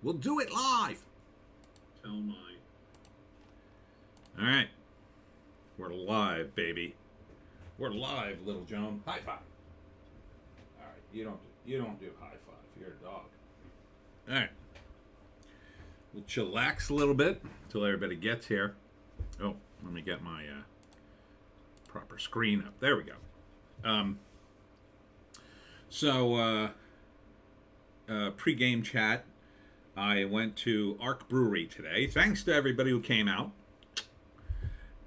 We'll do it live. Tell my. All right. We're live, baby. We're live, little Joan. High five. All right. You don't do high five. You're a dog. All right. We'll chillax a little bit until everybody gets here. Oh, let me get my proper screen up. There we go. Pre-game chat. I went to Arc Brewery today. Thanks to everybody who came out.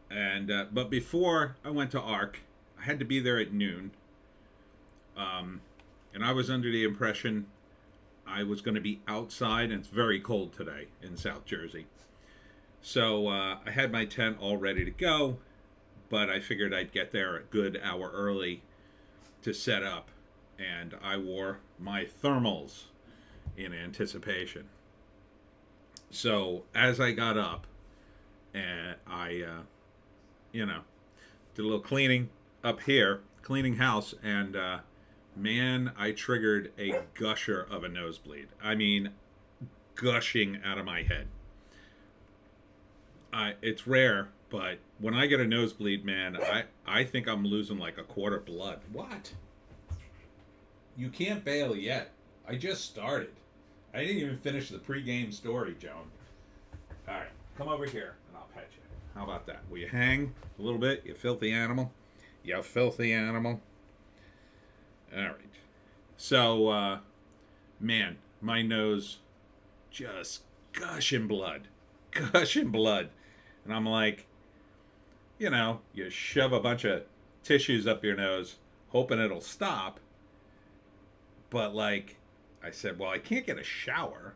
And but before I went to Arc, I had to be there at noon. And I was under the impression I was going to be outside, and it's very cold today in South Jersey. So I had my tent all ready to go, but I figured I'd get there a good hour early to set up, and I wore my thermals in anticipation. So as I got up, and I, did a little cleaning up here, cleaning house, and man, I triggered a gusher of a nosebleed. I mean, gushing out of my head. It's rare, but when I get a nosebleed, man, I think I'm losing like a quart of blood. What? You can't bail yet. I just started. I didn't even finish the pregame story, Joan. All right, come over here and I'll pet you. How about that? Will you hang a little bit, you filthy animal? You filthy animal. All right. So, man, my nose just gushing blood. Gushing blood. And I'm like, you shove a bunch of tissues up your nose, hoping it'll stop. But, like, I said, well, I can't get a shower.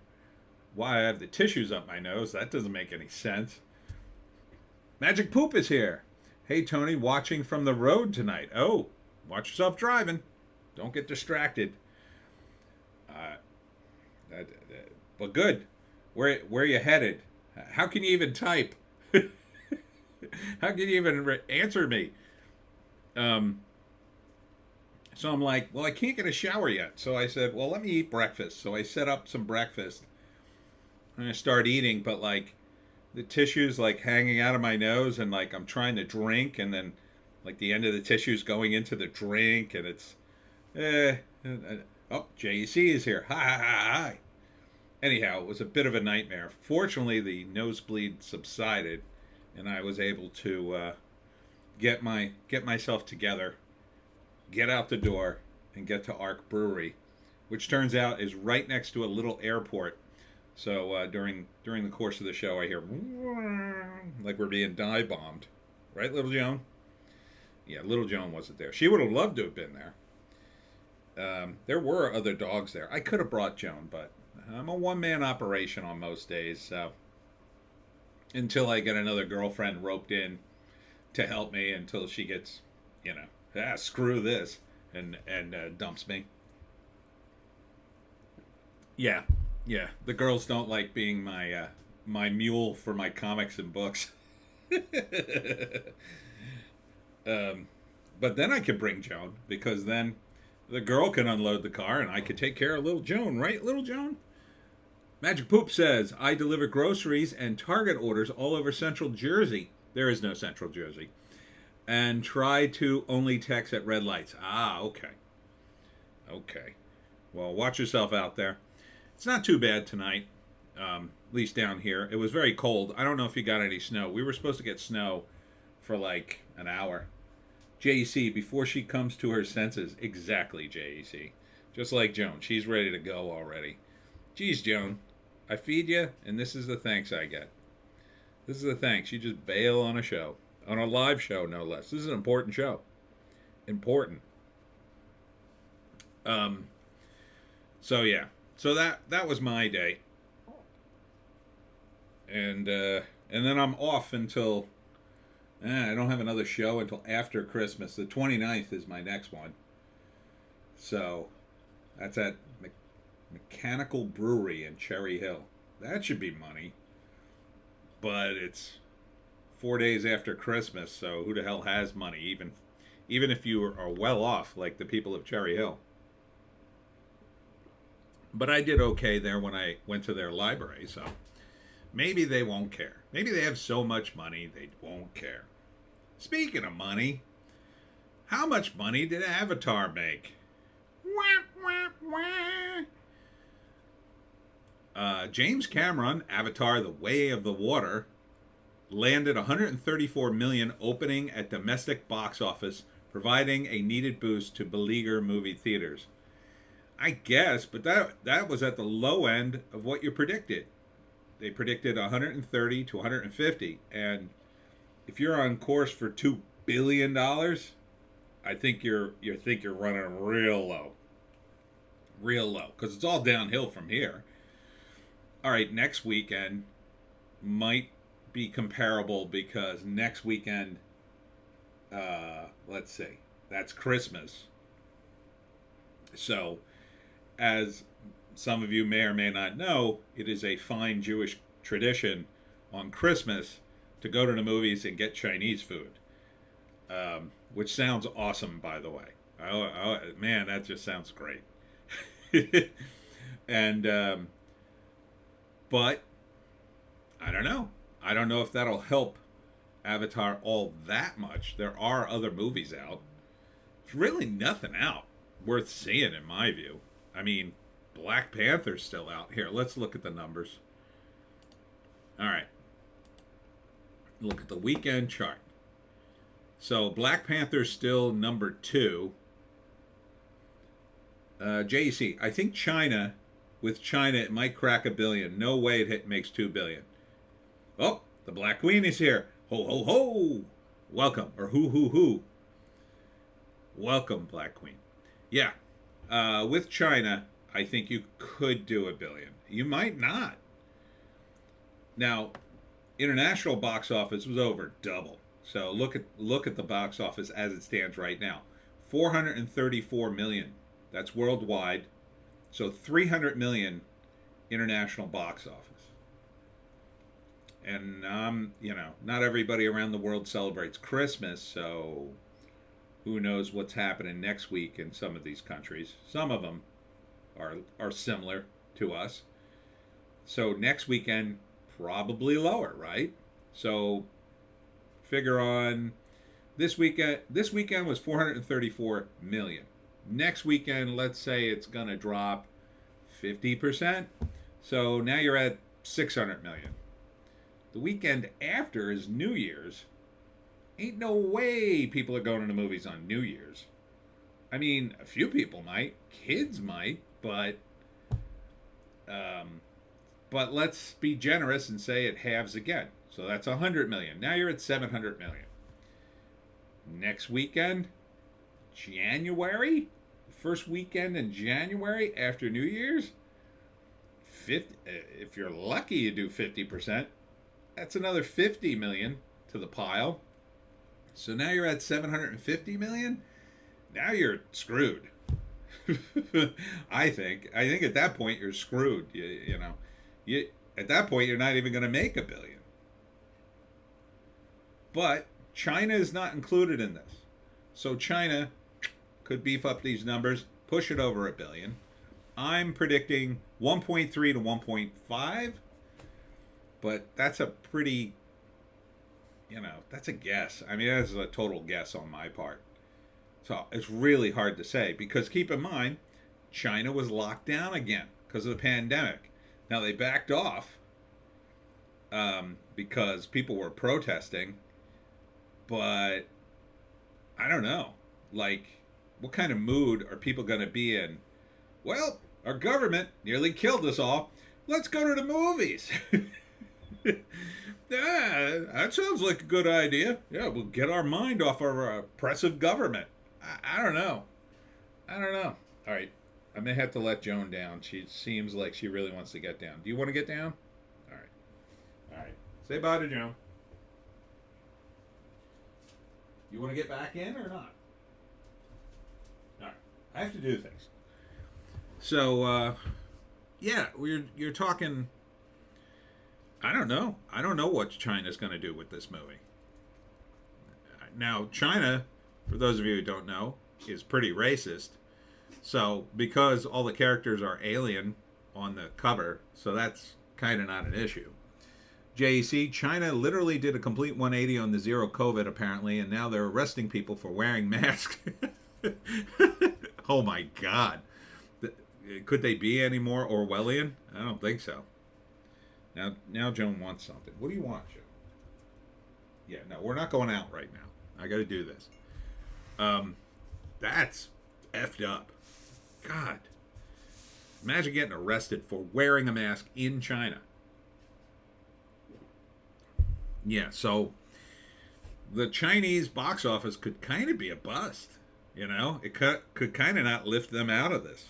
Why I have the tissues up my nose? That doesn't make any sense. Magic Poop is here. Hey, Tony, watching from the road tonight. Oh, watch yourself driving. Don't get distracted. But good. Where you headed? How can you even type? How can you even answer me? So I'm like, well, I can't get a shower yet. So I said, well, let me eat breakfast. So I set up some breakfast. And I start eating, but like the tissue's like hanging out of my nose, and like I'm trying to drink, and then like the end of the tissue's going into the drink, and it's oh, JEC is here. Hi. Anyhow, it was a bit of a nightmare. Fortunately, the nosebleed subsided, and I was able to get myself together, get out the door, and get to Arc Brewery, which turns out is right next to a little airport. So during the course of the show, I hear like we're being dive bombed, right, Little Joan? Yeah, Little Joan wasn't there. She would have loved to have been there. There were other dogs there. I could have brought Joan, but I'm a one-man operation on most days. So until I get another girlfriend roped in to help me, until she gets, screw this, and dumps me. Yeah, the girls don't like being my my mule for my comics and books. But then I could bring Joan, because then the girl can unload the car and I could take care of little Joan, right, Little Joan? Magic Poop says, I deliver groceries and Target orders all over Central Jersey. There is no Central Jersey. And try to only text at red lights. Ah, okay. Okay. Well, watch yourself out there. It's not too bad tonight, at least down here. It was very cold. I don't know if you got any snow. We were supposed to get snow for like an hour. JEC, before she comes to her senses. Exactly, JEC. Just like Joan. She's ready to go already. Geez, Joan. I feed you, and this is the thanks I get. This is the thanks. You just bail on a show. On a live show, no less. This is an important show. Important. So, yeah. So that was my day. And then I'm off until... I don't have another show until after Christmas. The 29th is my next one. So, that's at Mechanical Brewery in Cherry Hill. That should be money. But it's 4 days after Christmas, so who the hell has money, even if you are well off, like the people of Cherry Hill. But I did okay there when I went to their library, so maybe they won't care. Maybe they have so much money they won't care. Speaking of money, how much money did Avatar make? Wah, wah, wah. James Cameron, Avatar: The Way of the Water, landed 134 million opening at domestic box office, providing a needed boost to beleaguer movie theaters. I guess, but that was at the low end of what you predicted. They predicted 130 to 150, and if you're on course for $2 billion, I think you're running real low, because it's all downhill from here. All right, next weekend might be comparable because next weekend, let's see, that's Christmas. So, as some of you may or may not know, it is a fine Jewish tradition on Christmas to go to the movies and get Chinese food, which sounds awesome, by the way. Man, that just sounds great. And but I don't know. I don't know if that'll help Avatar all that much. There are other movies out. There's really nothing out worth seeing, in my view. I mean, Black Panther's still out. Here, let's look at the numbers. All right. Look at the weekend chart. So Black Panther's still number 2. JC, I think China, with China, it might crack $1 billion. No way it makes $2 billion. Oh, the Black Queen is here. Ho, ho, ho. Welcome. Or hoo. Welcome, Black Queen. Yeah. With China, I think you could do $1 billion. You might not. Now, international box office was over double. So look at the box office as it stands right now. 434 million. That's worldwide. So 300 million international box office. And not everybody around the world celebrates Christmas, so who knows what's happening next week in some of these countries. Some of them are similar to us. So next weekend, probably lower, right? So figure on this weekend. This weekend was 434 million. Next weekend, let's say it's going to drop 50%. So now you're at 600 million. The weekend after is New Year's. Ain't no way people are going to the movies on New Year's. I mean, a few people might, kids might, but let's be generous and say it halves again. So that's 100 million. Now you're at 700 million. Next weekend, January, first weekend in January after New Year's, 50, if you're lucky, you do 50%. That's another 50 million to the pile. So now you're at 750 million. Now you're screwed. I think at that point you're screwed. You at that point you're not even going to make $1 billion. But China is not included in this. So China could beef up these numbers, push it over $1 billion. I'm predicting 1.3 to 1.5. But that's a pretty, that's a guess. I mean, that's a total guess on my part. So it's really hard to say because keep in mind, China was locked down again because of the pandemic. Now they backed off because people were protesting. But I don't know. Like, what kind of mood are people going to be in? Well, our government nearly killed us all. Let's go to the movies. Yeah, that sounds like a good idea. Yeah, we'll get our mind off our oppressive government. I don't know. All right, I may have to let Joan down. She seems like she really wants to get down. Do you want to get down? All right. Say bye to Joan. You want to get back in or not? All right. I have to do things. So, yeah, you're talking. I don't know. I don't know what China's going to do with this movie. Now, China, for those of you who don't know, is pretty racist. So because all the characters are alien on the cover, so that's kind of not an issue. JEC, China literally did a complete 180 on the zero COVID apparently, and now they're arresting people for wearing masks. Oh my God. Could they be any more Orwellian? I don't think so. Now Joan wants something. What do you want, Joan? Yeah, no, we're not going out right now. I got to do this. That's effed up. God. Imagine getting arrested for wearing a mask in China. Yeah, so the Chinese box office could kind of be a bust. You know, it could kind of not lift them out of this.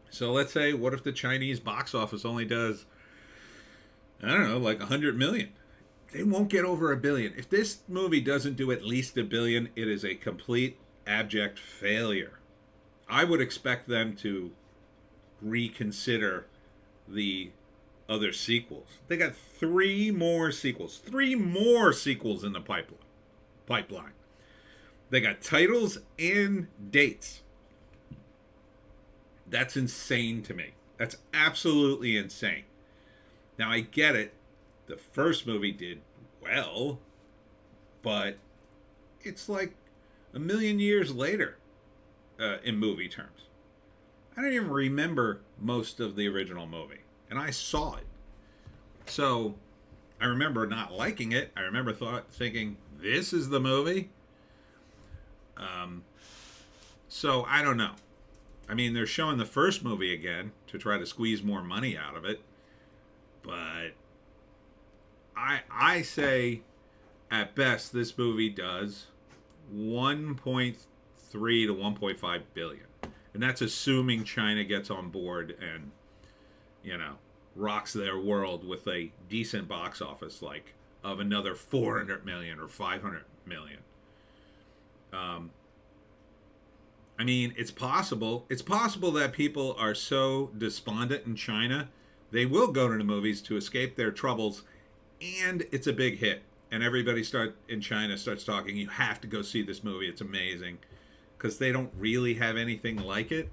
So let's say, what if the Chinese box office only does, I don't know, like 100 million? They won't get over $1 billion. If this movie doesn't do at least $1 billion, it is a complete abject failure. I would expect them to reconsider the other sequels. They got 3 more sequels. 3 more sequels in the pipeline. They got titles and dates. That's insane to me. That's absolutely insane. Now, I get it. The first movie did well, but it's like a million years later in movie terms. I don't even remember most of the original movie, and I saw it. So I remember not liking it. I remember thinking, this is the movie? So I don't know. I mean, they're showing the first movie again to try to squeeze more money out of it. But I say, at best, this movie does 1.3 to 1.5 billion. And that's assuming China gets on board and, you know, rocks their world with a decent box office, like of another 400 million or 500 million. I mean, it's possible. It's possible that people are so despondent in China, they will go to the movies to escape their troubles, and it's a big hit. And everybody in China starts talking, you have to go see this movie. It's amazing. Because they don't really have anything like it.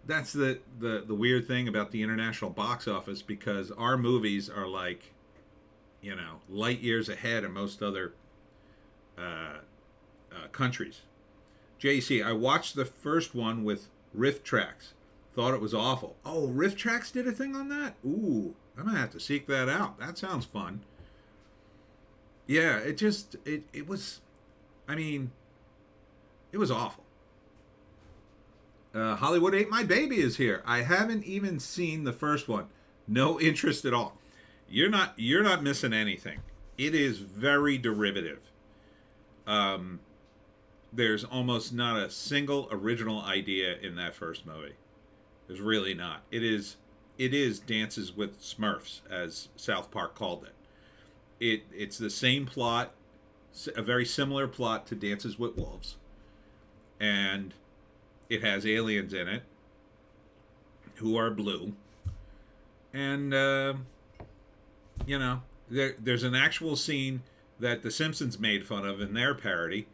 That's the weird thing about the international box office, because our movies are like, you know, light years ahead of most other countries. JC, I watched the first one with Riff Tracks. Thought it was awful. Oh, Riff Tracks did a thing on that? Ooh, I'm going to have to seek that out. That sounds fun. Yeah, it was, I mean, it was awful. Hollywood Ate My Baby is here. I haven't even seen the first one. No interest at all. You're not missing anything. It is very derivative. There's almost not a single original idea in that first movie. There's really not. It is Dances with Smurfs, as South Park called it. It's the same plot, a very similar plot to Dances with Wolves. And it has aliens in it who are blue. And, you know, there's an actual scene that The Simpsons made fun of in their parody,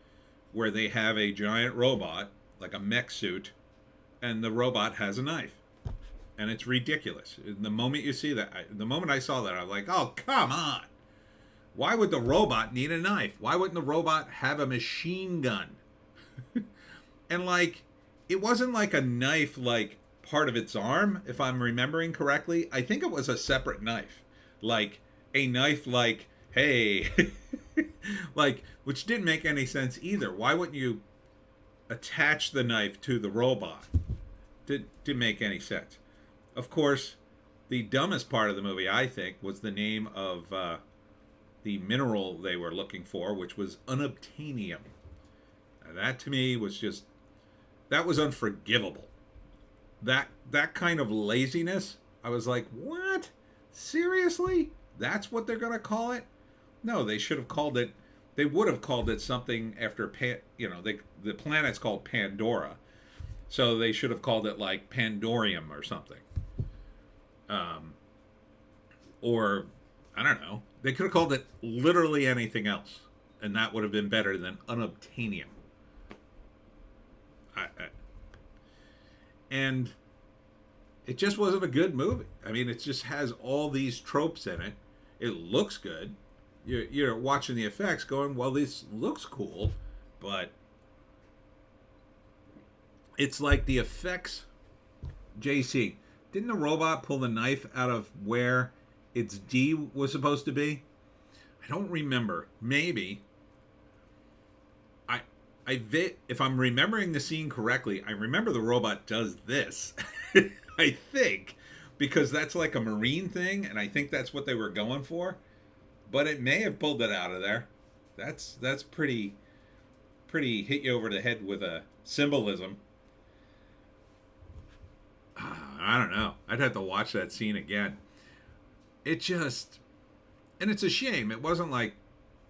where they have a giant robot, like a mech suit, and the robot has a knife. And it's ridiculous. The moment you see that, the moment I saw that, I was like, oh, come on. Why would the robot need a knife? Why wouldn't the robot have a machine gun? And, like, it wasn't like a knife, like, part of its arm, if I'm remembering correctly. I think it was a separate knife. Like, a knife like, hey... like, which didn't make any sense either. Why wouldn't you attach the knife to the robot? Didn't make any sense. Of course, the dumbest part of the movie, I think, was the name of the mineral they were looking for, which was unobtainium. And that, to me, was just... that was unforgivable. That kind of laziness, I was like, what? Seriously? That's what they're going to call it? No, they should have called it... they would have called it something after... the planet's called Pandora. So they should have called it, like, Pandorium or something. Or, I don't know. They could have called it literally anything else. And that would have been better than unobtainium. And it just wasn't a good movie. I mean, it just has all these tropes in it. It looks good. You're watching the effects going, well, this looks cool, but it's like the effects. JC, didn't the robot pull the knife out of where its D was supposed to be? I don't remember. Maybe. If I'm remembering the scene correctly, I remember the robot does this. I think, because that's like a marine thing, and I think that's what they were going for. But it may have pulled it out of there. That's pretty hit you over the head with a symbolism. I don't know. I'd have to watch that scene again. It just, and it's a shame. It wasn't like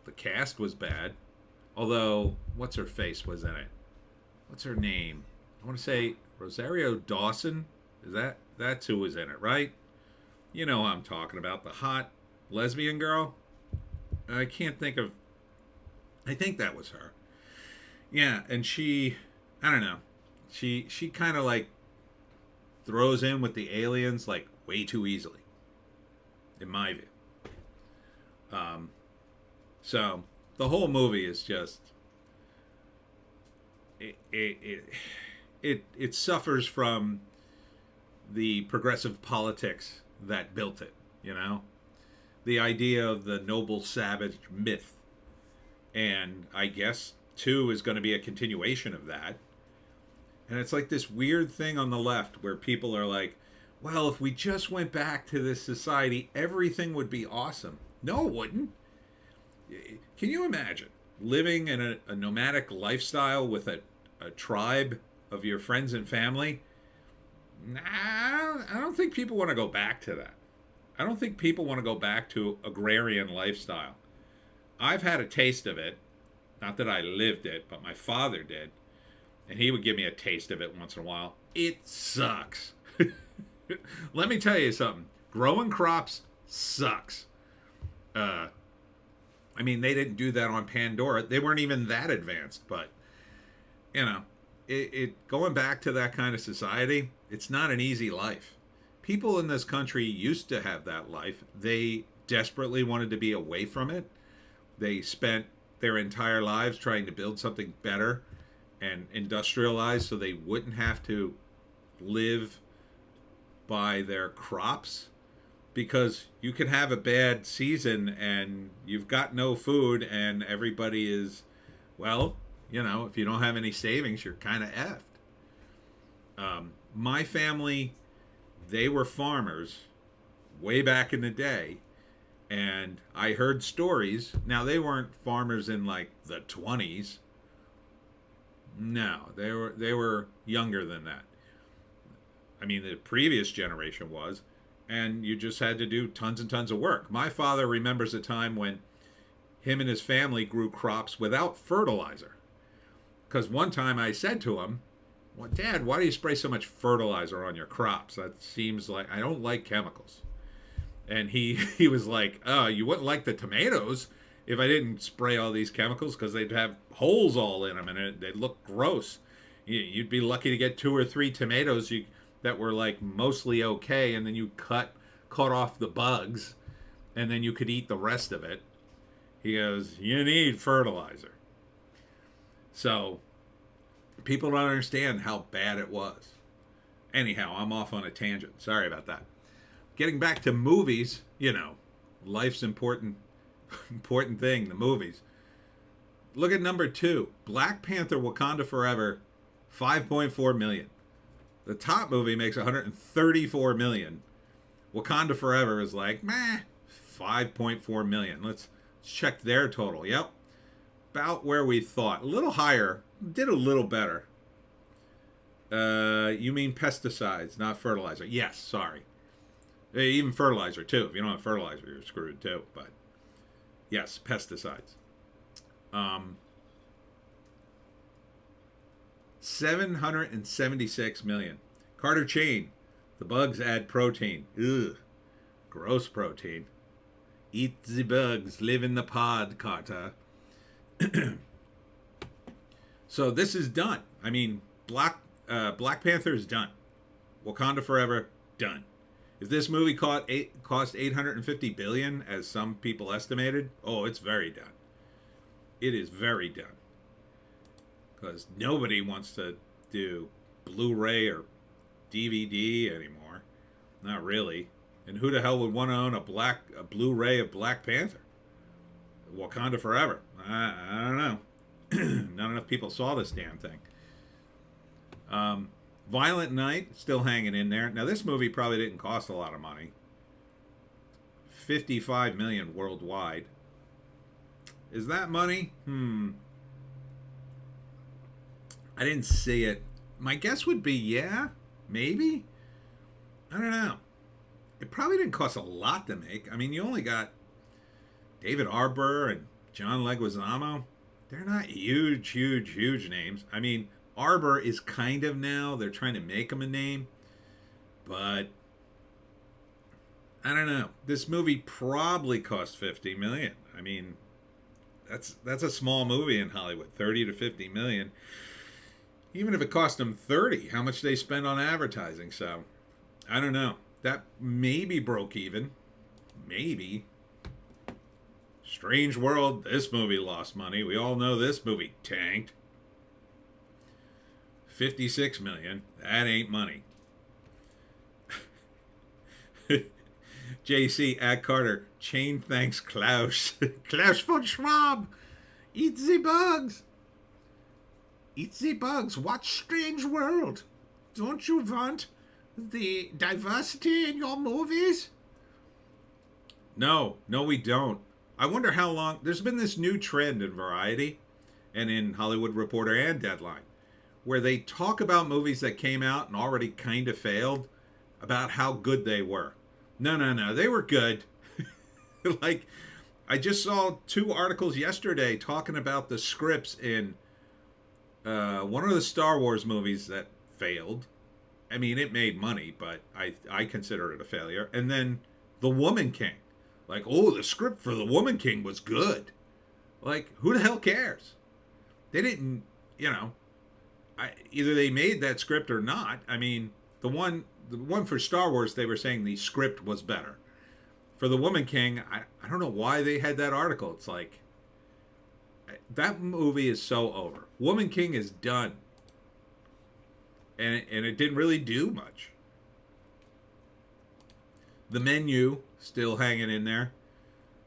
the cast was bad. Although, what's her face was in it? What's her name? I want to say Rosario Dawson. That's who was in it, right? You know who I'm talking about. The hot lesbian girl. I can't think of. I think that was her. Yeah, and she, I don't know. She kind of like throws in with the aliens like way too easily, in my view. So the whole movie is just it suffers from the progressive politics that built it, you know? The idea of the noble savage myth. And I guess 2 is going to be a continuation of that. And it's like this weird thing on the left where people are like, well, if we just went back to this society, everything would be awesome. No, it wouldn't. Can you imagine living in a nomadic lifestyle with a tribe of your friends and family? Nah, I don't think people want to go back to that. I don't think people want to go back to agrarian lifestyle. I've had a taste of it. Not that I lived it, but my father did. And he would give me a taste of it once in a while. It sucks. Let me tell you something. Growing crops sucks. I mean, they didn't do that on Pandora. They weren't even that advanced. But, you know, it going back to that kind of society, it's not an easy life. People in this country used to have that life. They desperately wanted to be away from it. They spent their entire lives trying to build something better and industrialize so they wouldn't have to live by their crops, because you can have a bad season and you've got no food and everybody is, well, you know, if you don't have any savings, you're kind of effed. My family, they were farmers way back in the day, and I heard stories. Now, they weren't farmers in like the 20s. No, they were younger than that. I mean, the previous generation was, and you just had to do tons and tons of work. My father remembers a time when him and his family grew crops without fertilizer. Because one time I said to him, well, Dad, why do you spray so much fertilizer on your crops? That seems like, I don't like chemicals. And he was like, oh, you wouldn't like the tomatoes if I didn't spray all these chemicals, because they'd have holes all in them and they'd look gross. You'd be lucky to get 2 or 3 tomatoes that were like mostly okay, and then you cut off the bugs, and then you could eat the rest of it. He goes, you need fertilizer. So people don't understand how bad it was. Anyhow, I'm off on a tangent. Sorry about that. Getting back to movies, you know, life's important thing, the movies. Look at number 2, Black Panther: Wakanda Forever, 5.4 million. The top movie makes 134 million. Wakanda Forever is like, meh, 5.4 million. Let's check their total. Yep. About where we thought. A little higher. Did a little better. You mean pesticides, not fertilizer. Yes, sorry. Even fertilizer, too. If you don't have fertilizer, you're screwed, too. But, yes, pesticides. 776 million. Carter Chain. The bugs add protein. Ugh. Gross protein. Eat the bugs. Live in the pod, Carter. So this is done. I mean, Black Panther is done. Wakanda Forever, done. If this movie cost 850 billion, as some people estimated, oh, it's very done. It is very done. Because nobody wants to do Blu-ray or DVD anymore. Not really. And who the hell would want to own a Blu-ray of Black Panther? Wakanda Forever. I don't know. Not enough people saw this damn thing. Violent Night, still hanging in there. Now, this movie probably didn't cost a lot of money. 55 million worldwide. Is that money? I didn't see it. My guess would be yeah, maybe. I don't know. It probably didn't cost a lot to make. I mean, you only got David Harbour and John Leguizamo. They're not huge names. I mean, Arbor is kind of now. They're trying to make him a name. But I don't know. This movie probably cost 50 million. I mean, that's a small movie in Hollywood. 30 to 50 million. Even if it cost them 30, how much they spend on advertising. So, I don't know. That maybe broke even. Maybe. Strange World, this movie lost money. We all know this movie tanked. 56 million. That ain't money. JC at Carter. Chain thanks Klaus. Klaus von Schwab. Eat the bugs. Eat the bugs. Watch Strange World. Don't you want the diversity in your movies? No, we don't. I wonder how long. There's been this new trend in Variety and in Hollywood Reporter and Deadline where they talk about movies that came out and already kind of failed, about how good they were. No, they were good. Like, I just saw 2 articles yesterday talking about the scripts in one of the Star Wars movies that failed. I mean, it made money, but I consider it a failure. And then The Woman King. Like, oh, the script for The Woman King was good. Like, who the hell cares? They didn't, either they made that script or not. I mean, the one for Star Wars, they were saying the script was better. For The Woman King, I don't know why they had that article. It's like, that movie is so over. Woman King is done. And it didn't really do much. The Menu, still hanging in there.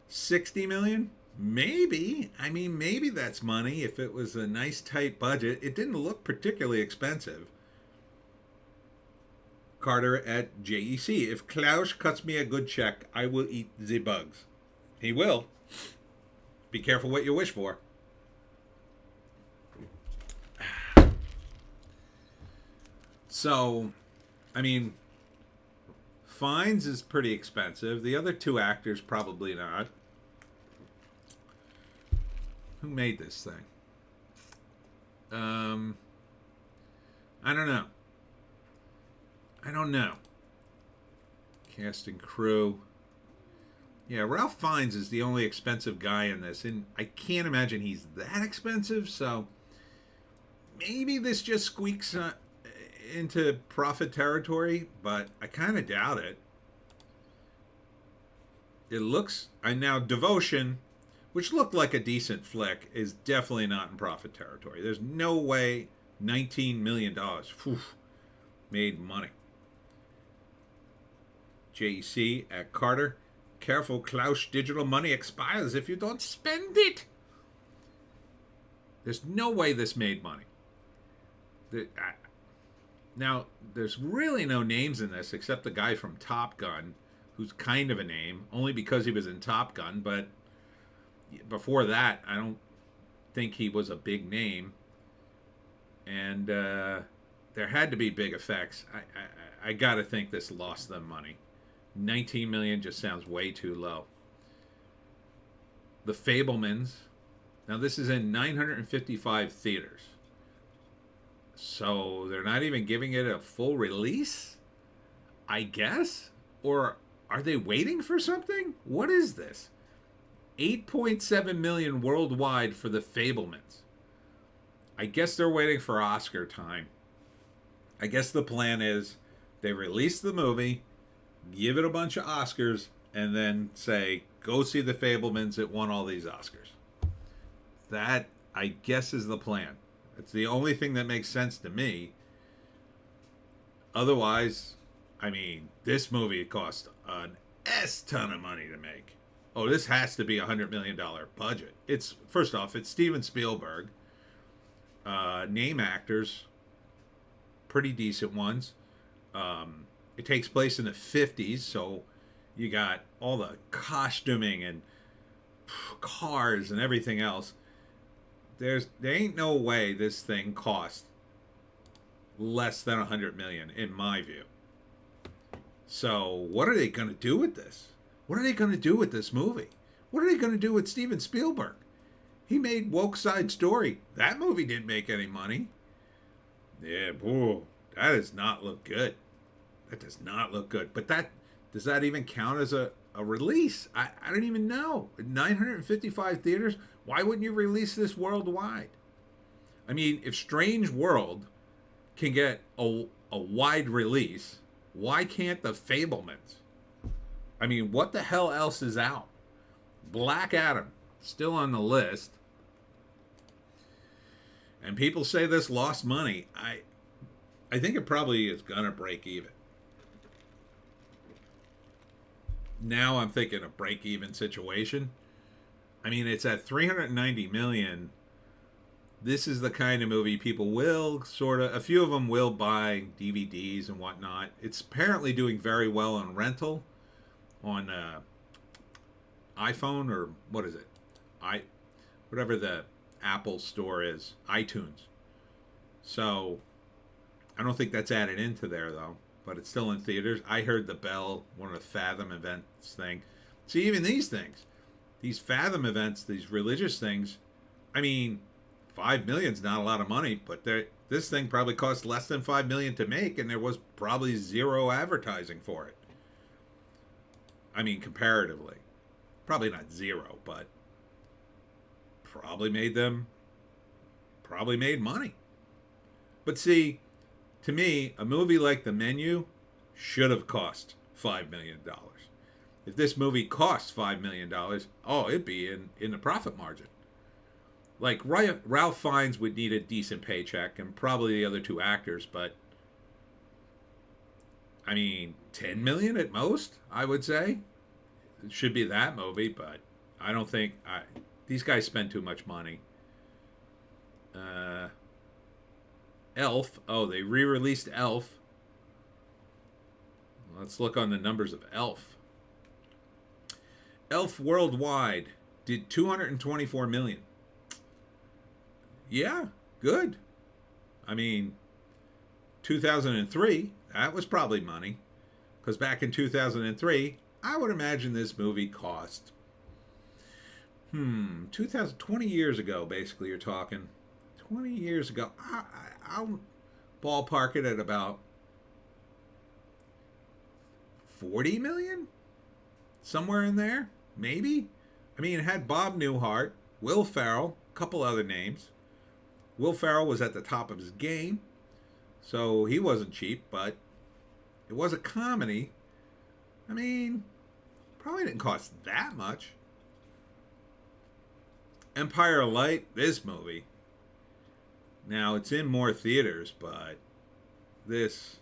60 million? Maybe. I mean, maybe that's money if it was a nice tight budget. It didn't look particularly expensive. Carter at JEC. If Klaus cuts me a good check, I will eat the bugs. He will. Be careful what you wish for. So, I mean, Fiennes is pretty expensive. The other 2 actors probably not. Who made this thing? I don't know. Cast and crew. Yeah, Ralph Fiennes is the only expensive guy in this, and I can't imagine he's that expensive, so maybe this just squeaks into profit territory, but I kind of doubt it. It looks... now, Devotion, which looked like a decent flick, is definitely not in profit territory. There's no way $19 million made money. JC at Carter. Careful, Klaus, digital money expires if you don't spend it. There's no way this made money. Now, there's really no names in this except the guy from Top Gun, who's kind of a name, only because he was in Top Gun, but before that, I don't think he was a big name. And there had to be big effects. I got to think this lost them money. 19 million just sounds way too low. The Fabelmans. Now, this is in 955 theaters. So they're not even giving it a full release, I guess? Or are they waiting for something? What is this? 8.7 million worldwide for The Fabelmans. I guess they're waiting for Oscar time. I guess the plan is they release the movie, give it a bunch of Oscars, and then say, go see The Fablemans. It won all these Oscars. That, I guess, is the plan. It's the only thing that makes sense to me. Otherwise, I mean, this movie cost an S ton of money to make. Oh, this has to be $100 million budget. It's, first off, it's Steven Spielberg. Name actors, pretty decent ones. It takes place in the 50s, so you got all the costuming and cars and everything else. There ain't no way this thing cost less than $100 million, in my view. So what are they going to do with this? What are they going to do with this movie? What are they going to do with Steven Spielberg? He made Woke Side Story. That movie didn't make any money. Yeah, boy, that does not look good. That does not look good. But does that even count as a release? I don't even know. 955 theaters? Why wouldn't you release this worldwide? I mean, if Strange World can get a wide release, why can't The Fablemans? I mean, what the hell else is out? Black Adam, still on the list. And people say this lost money. I think it probably is going to break even. Now I'm thinking a break-even situation. I mean, it's at $390 million. This is the kind of movie people will a few of them will buy DVDs and whatnot. It's apparently doing very well on rental, on iPhone, or what is it? Whatever the Apple store is, iTunes. So I don't think that's added into there though, but it's still in theaters. I heard The Bell, one of the Fathom events thing. See, even these things, these Fathom events, these religious things, I mean, $5 million's not a lot of money, but this thing probably cost less than $5 million to make, and there was probably zero advertising for it. I mean, comparatively, probably not zero, but probably made money. But see, to me, a movie like The Menu should have cost $5 million. If this movie costs $5 million, oh, it'd be in the profit margin. Like, Ralph Fiennes would need a decent paycheck, and probably the other two actors, but I mean, $10 million at most, I would say. It should be that movie, but I don't think these guys spend too much money. Elf. Oh, they re-released Elf. Let's look on the numbers of Elf. Elf worldwide did $224 million. Yeah, good. I mean, 2003, that was probably money. Because back in 2003, I would imagine this movie cost 20 years ago, basically, you're talking. 20 years ago. I'll ballpark it at about 40 million? Somewhere in there? Maybe? I mean, it had Bob Newhart, Will Ferrell, a couple other names. Will Ferrell was at the top of his game, so he wasn't cheap, but it was a comedy. I mean, probably didn't cost that much. Empire of Light, this movie. Now, it's in more theaters, but this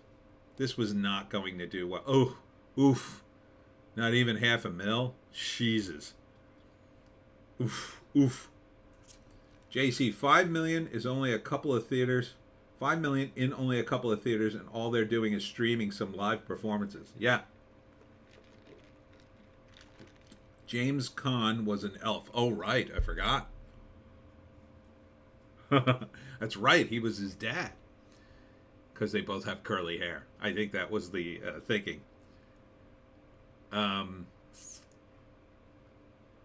was not going to do well. Oh, oof. Not even $500,000? Jesus. Oof, oof. JC, $5 million is only a couple of theaters. $5 million in only a couple of theaters, and all they're doing is streaming some live performances. Yeah. James Caan was an elf. Oh, right. I forgot. That's right. He was his dad. Because they both have curly hair. I think that was the thinking.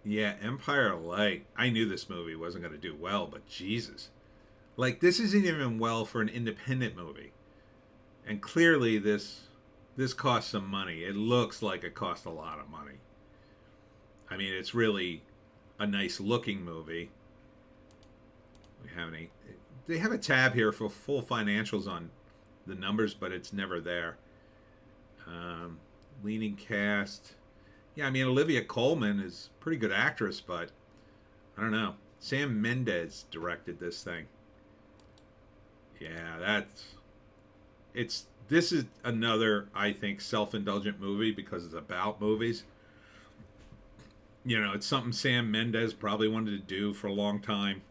Yeah, Empire of Light. I knew this movie wasn't going to do well, but Jesus. Like, this isn't even well for an independent movie. And clearly this cost some money. It looks like it cost a lot of money. I mean, it's really a nice looking movie. They have a tab here for full financials on the numbers, but it's never there. Um, Leading cast. Yeah, I mean, Olivia Colman is a pretty good actress, but I don't know. Sam Mendes directed this thing. Yeah, this is another, I think, self-indulgent movie because it's about movies. It's something Sam Mendes probably wanted to do for a long time,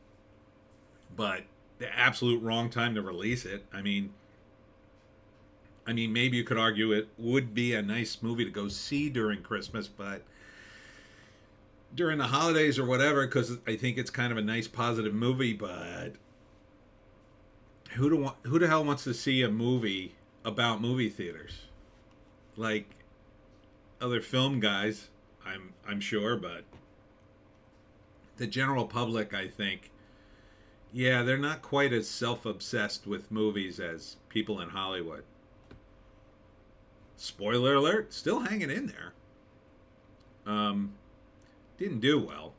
but the absolute wrong time to release it. I mean, maybe you could argue it would be a nice movie to go see during Christmas, but during the holidays or whatever, because I think it's kind of a nice positive movie. But who the hell wants to see a movie about movie theaters? Like other film guys, I'm sure, but the general public, I think, yeah, they're not quite as self-obsessed with movies as people in Hollywood. Spoiler alert, still hanging in there. Didn't do well.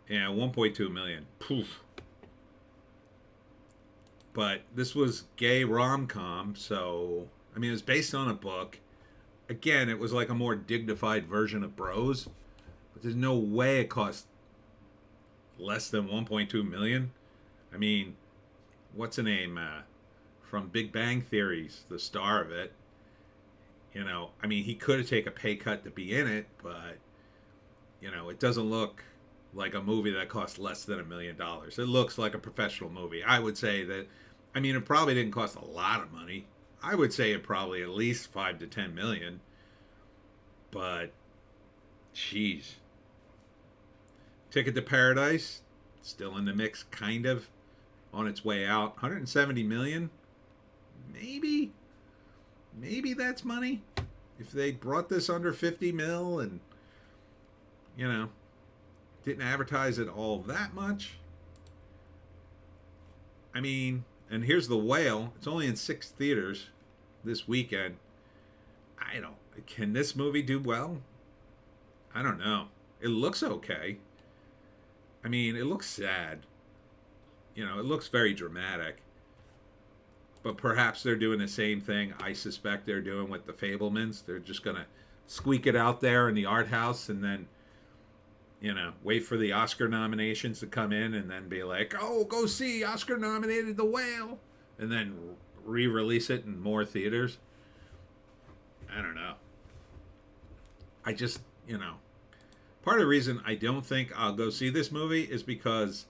Yeah, 1.2 million. Poof. But this was gay rom-com, so I mean, it was based on a book. Again, it was like a more dignified version of Bros, but there's no way it cost less than 1.2 million. I mean, what's the name from Big Bang Theory's the star of it? I mean, he could have taken a pay cut to be in it, but it doesn't look like a movie that costs less than $1 million. It looks like a professional movie. I would say that. I mean, it probably didn't cost a lot of money. I would say it probably at least 5 to 10 million. But, jeez. Ticket to Paradise, still in the mix, kind of, on its way out. 170 million, maybe that's money. If they brought this under 50 mil and, didn't advertise it all that much. I mean, and here's The Whale. It's only in 6 theaters this weekend. Can this movie do well? I don't know. It looks okay. I mean, it looks sad. It looks very dramatic. But perhaps they're doing the same thing I suspect they're doing with The Fabelmans. They're just going to squeak it out there in the art house and then, wait for the Oscar nominations to come in and then be like, oh, go see, Oscar nominated The Whale. And then re-release it in more theaters. I don't know. I just, part of the reason I don't think I'll go see this movie is because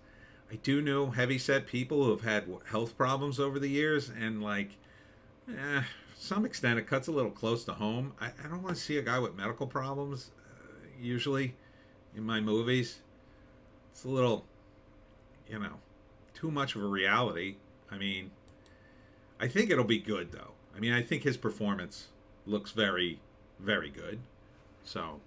I do know heavyset people who have had health problems over the years, and to some extent it cuts a little close to home. I don't want to see a guy with medical problems, usually, in my movies. It's a little, too much of a reality. I mean, I think it'll be good, though. I mean, I think his performance looks very, very good. So,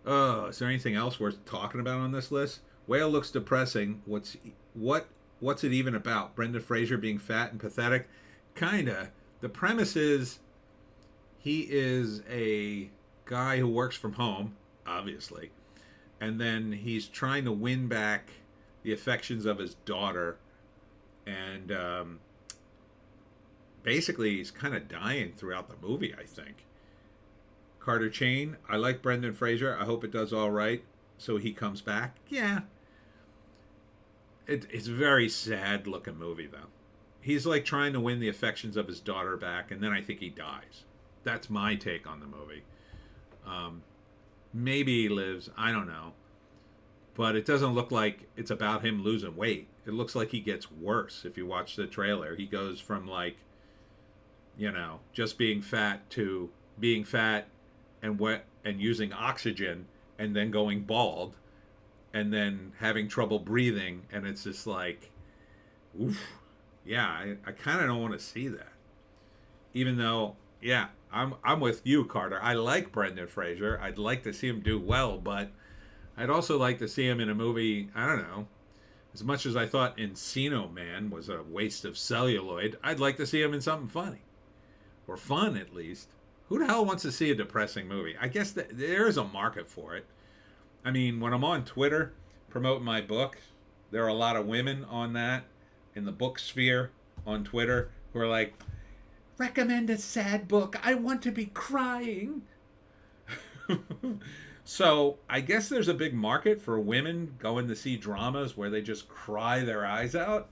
is there anything else worth talking about on this list? Whale looks depressing. What's it even about? Brendan Fraser being fat and pathetic? Kinda. The premise is he is a guy who works from home, obviously, and then he's trying to win back the affections of his daughter, and basically he's kind of dying throughout the movie, I think. Carter Chain, I like Brendan Fraser. I hope it does all right so he comes back. Yeah. It's a very sad looking movie, though. He's like trying to win the affections of his daughter back, and then I think he dies. That's my take on the movie. Maybe he lives. I don't know. But it doesn't look like it's about him losing weight. It looks like he gets worse if you watch the trailer. He goes from just being fat to being fat and wet and using oxygen and then going bald and then having trouble breathing, and it's just like, oof. Yeah, I kind of don't want to see that. Even though, yeah, I'm with you, Carter. I like Brendan Fraser. I'd like to see him do well, but I'd also like to see him in a movie, I don't know. As much as I thought Encino Man was a waste of celluloid, I'd like to see him in something funny. Or fun, at least. Who the hell wants to see a depressing movie? I guess there is a market for it. I mean, when I'm on Twitter promoting my book, there are a lot of women on that in the book sphere. on Twitter who are like, recommend a sad book. I want to be crying. So I guess there's a big market for women going to see dramas where they just cry their eyes out.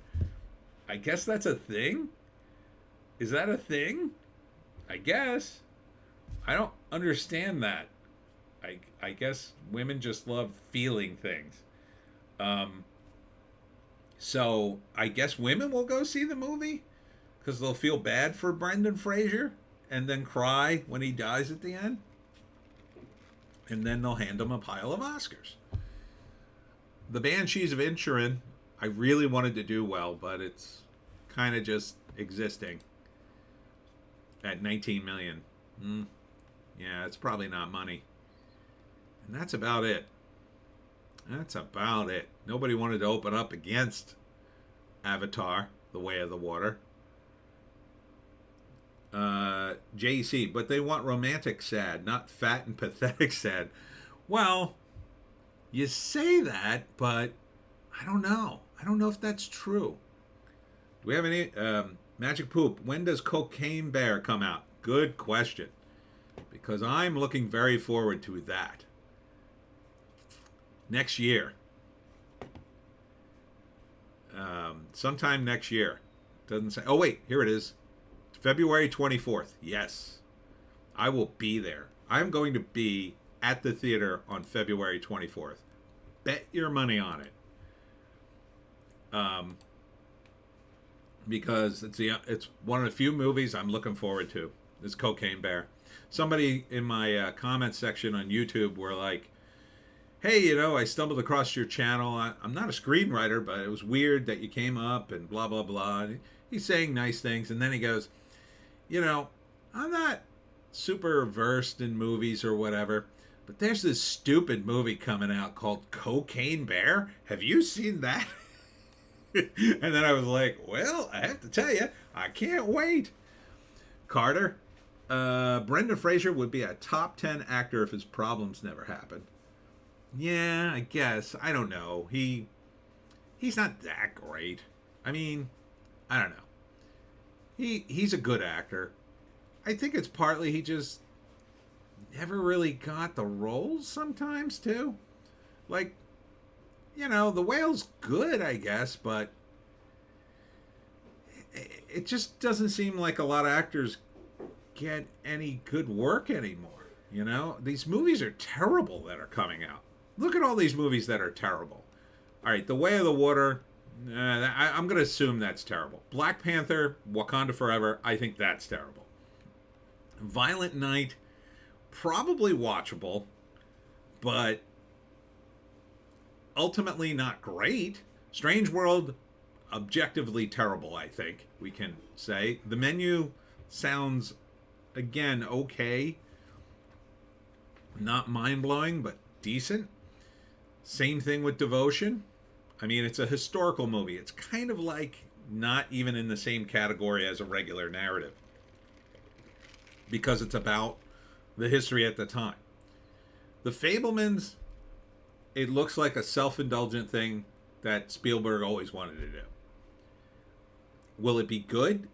I guess that's a thing. Is that a thing? I guess. I don't understand that. I guess women just love feeling things. So I guess women will go see the movie because they'll feel bad for Brendan Fraser and then cry when he dies at the end. And then they'll hand him a pile of Oscars. The Banshees of Inisherin, I really wanted to do well, but it's kind of just existing at 19 million. Yeah, it's probably not money. And that's about it. That's about it. Nobody wanted to open up against Avatar, The Way of the Water. JC, but they want romantic sad, not fat and pathetic sad. Well, you say that, but I don't know. I don't know if that's true. Do we have any Magic Poop? When does Cocaine Bear come out? Good question. Because I'm looking very forward to that. Next year. Sometime next year. Doesn't say. Oh, wait. Here it is. February 24th. Yes. I will be there. I'm going to be at the theater on February 24th. Bet your money on it. Because it's one of the few movies I'm looking forward to. This Cocaine Bear. Somebody in my comment section on YouTube were like, hey, I stumbled across your channel. I'm not a screenwriter, but it was weird that you came up and blah, blah, blah. And he's saying nice things. And then he goes, I'm not super versed in movies or whatever, but there's this stupid movie coming out called Cocaine Bear. Have you seen that? And then I was like, well, I have to tell you, I can't wait. Carter, Brendan Fraser would be a top 10 actor if his problems never happened. Yeah, I guess. I don't know. He's not that great. I mean, I don't know. He's a good actor. I think it's partly he just never really got the roles sometimes, too. Like, The Whale's good, I guess, but it just doesn't seem like a lot of actors get any good work anymore, These movies are terrible that are coming out. Look at all these movies that are terrible. All right, The Way of the Water, I'm going to assume that's terrible. Black Panther, Wakanda Forever, I think that's terrible. Violent Night, probably watchable, but ultimately not great. Strange World, objectively terrible, I think we can say. The Menu sounds, again, okay. Not mind-blowing, but decent. Same thing with Devotion. I mean, it's a historical movie. It's kind of like not even in the same category as a regular narrative because it's about the history at the time. The Fabelmans, it looks like a self-indulgent thing that Spielberg always wanted to do. Will it be good?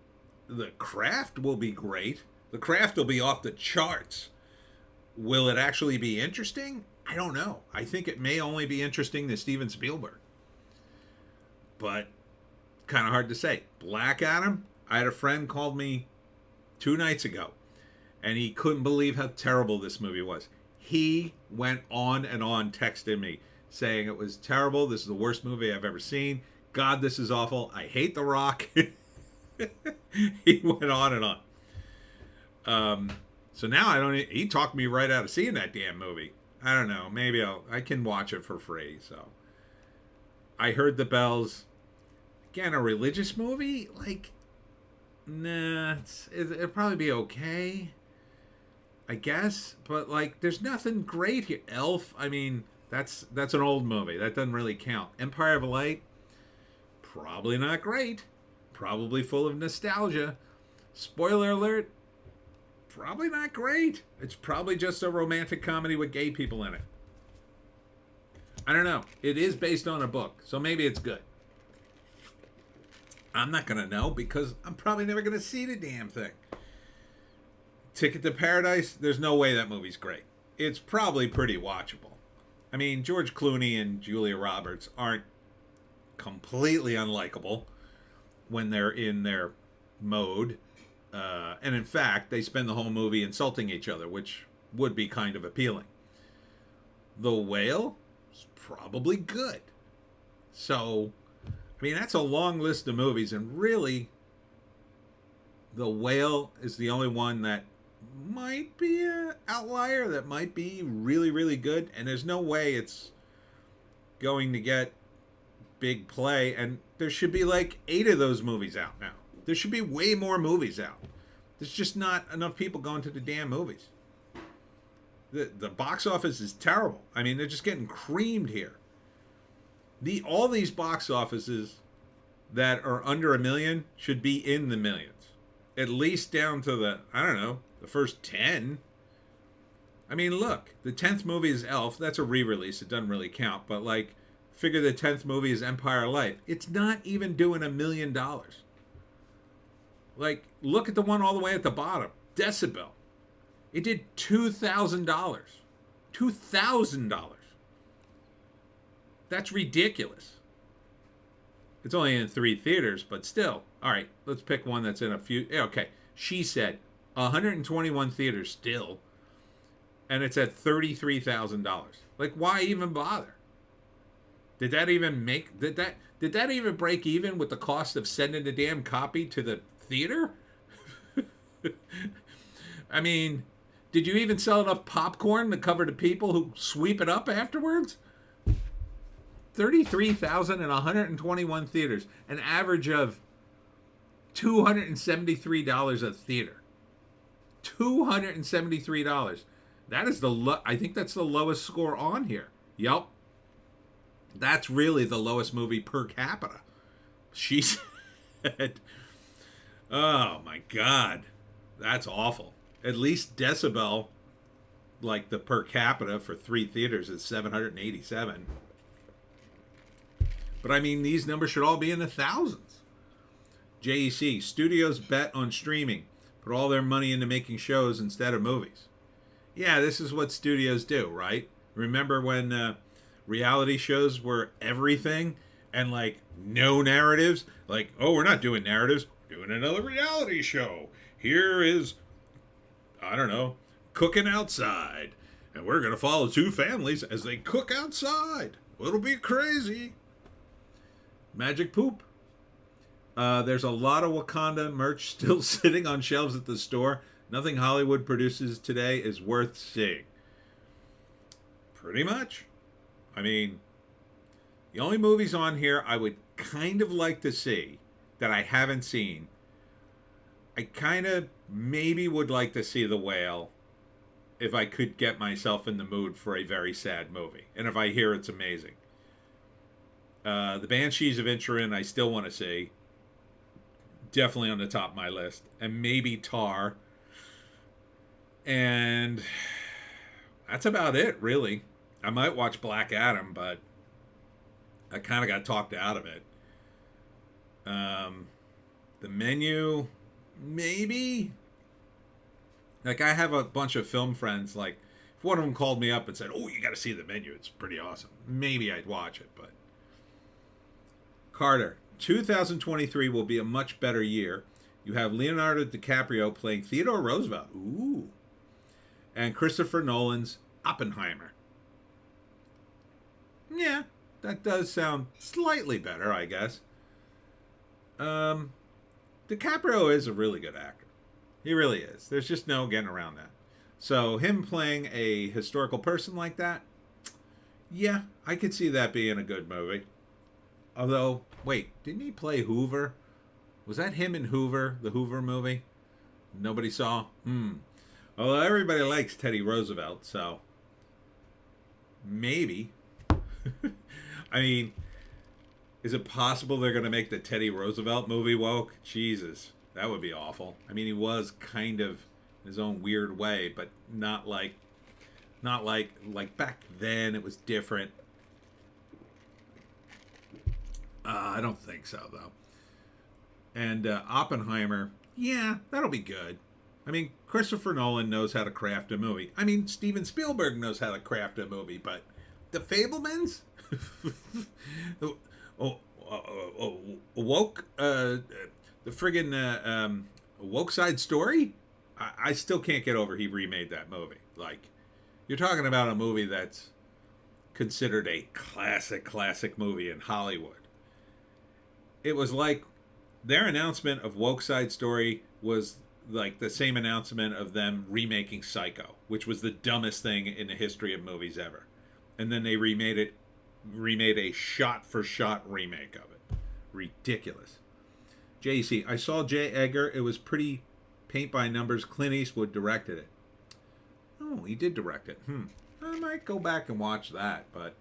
The Craft will be great. The Craft will be off the charts. Will it actually be interesting? I don't know. I think it may only be interesting to Steven Spielberg. But kind of hard to say. Black Adam, I had a friend called me 2 nights ago, and he couldn't believe how terrible this movie was. He went on and on texting me, saying it was terrible. This is the worst movie I've ever seen. God, this is awful. I hate The Rock. He went on and on. So now he talked me right out of seeing that damn movie. I don't know. Maybe I can watch it for free. So I Heard the Bells. Again, a religious movie? Like, nah, it'll probably be okay, I guess. But like, there's nothing great here. Elf, I mean, that's an old movie. That doesn't really count. Empire of Light, probably not great. Probably full of nostalgia. Spoiler alert, probably not great. It's probably just a romantic comedy with gay people in it. I don't know. It is based on a book, so maybe it's good. I'm not going to know because I'm probably never going to see the damn thing. Ticket to Paradise, there's no way that movie's great. It's probably pretty watchable. I mean, George Clooney and Julia Roberts aren't completely unlikable when they're in their mode. And in fact, they spend the whole movie insulting each other, which would be kind of appealing. The Whale is probably good. So, I mean, that's a long list of movies, and really, The Whale is the only one that might be an outlier, that might be really, really good, and there's no way it's going to get big play, and there should be like 8 of those movies out now. There should be way more movies out. There's just not enough people going to the damn movies. The box office is terrible. I mean, they're just getting creamed here. All these box offices that are under $1 million should be in the millions. At least down to the, I don't know, the first 10. I mean, look, the 10th movie is Elf. That's a re-release. It doesn't really count. But, like, figure the 10th movie is Empire Life. It's not even doing $1 million. Like, look at the one all the way at the bottom. Decibel. It did $2,000. $2,000. That's ridiculous. It's only in 3 theaters, but still. All right, let's pick one that's in a few. Okay, She Said, 121 theaters still, and it's at $33,000. Like, why even bother? Did that even make did that even break even with the cost of sending the damn copy to the theater? I mean, did you even sell enough popcorn to cover the people who sweep it up afterwards? 33,000 in 121 theaters, an average of $273 a theater. $273. That is I think that's the lowest score on here. Yep. That's really the lowest movie per capita. She said, oh my God, that's awful. At least Decibel, like the per capita for 3 theaters, is 787. But I mean, these numbers should all be in the thousands. JEC, studios bet on streaming, put all their money into making shows instead of movies. Yeah, this is what studios do, right? Remember when reality shows were everything and like no narratives? Like, oh, we're not doing narratives, we're doing another reality show. Here is, I don't know, cooking outside. And we're going to follow 2 families as they cook outside. It'll be crazy. Magic Poop. There's a lot of Wakanda merch still sitting on shelves at the store. Nothing Hollywood produces today is worth seeing. Pretty much. I mean, the only movies on here I would kind of like to see that I haven't seen, I kind of maybe would like to see The Whale if I could get myself in the mood for a very sad movie. And if I hear it's amazing. The Banshees of Inisherin I still want to see. Definitely on the top of my list. And maybe Tar. And that's about it, really. I might watch Black Adam, but I kind of got talked out of it. The Menu, maybe. Like, I have a bunch of film friends, like, if one of them called me up and said, oh, you got to see The Menu, it's pretty awesome. Maybe I'd watch it, but. Carter, 2023 will be a much better year. You have Leonardo DiCaprio playing Theodore Roosevelt. Ooh. And Christopher Nolan's Oppenheimer. Yeah, that does sound slightly better, I guess. DiCaprio is a really good actor. He really is. There's just no getting around that. So him playing a historical person like that, yeah, I could see that being a good movie. Although, wait, didn't he play Hoover? Was that him in Hoover, the Hoover movie? Nobody saw? Although everybody likes Teddy Roosevelt, so maybe. I mean, is it possible they're going to make the Teddy Roosevelt movie woke? Jesus, that would be awful. I mean, he was kind of in his own weird way, but not like back then. It was different. I don't think so, though. And Oppenheimer, yeah, that'll be good. I mean, Christopher Nolan knows how to craft a movie. I mean, Steven Spielberg knows how to craft a movie, but the Fablemans? oh, woke, the friggin' Woke Side Story? I still can't get over he remade that movie. Like, you're talking about a movie that's considered a classic movie in Hollywood. It was like their announcement of Woke Side Story was like the same announcement of them remaking Psycho, which was the dumbest thing in the history of movies ever. And then they remade a shot-for-shot remake of it. Ridiculous. JC, I saw J. Edgar. It was pretty paint by numbers. Clint Eastwood directed it. Oh, he did direct it. I might go back and watch that, but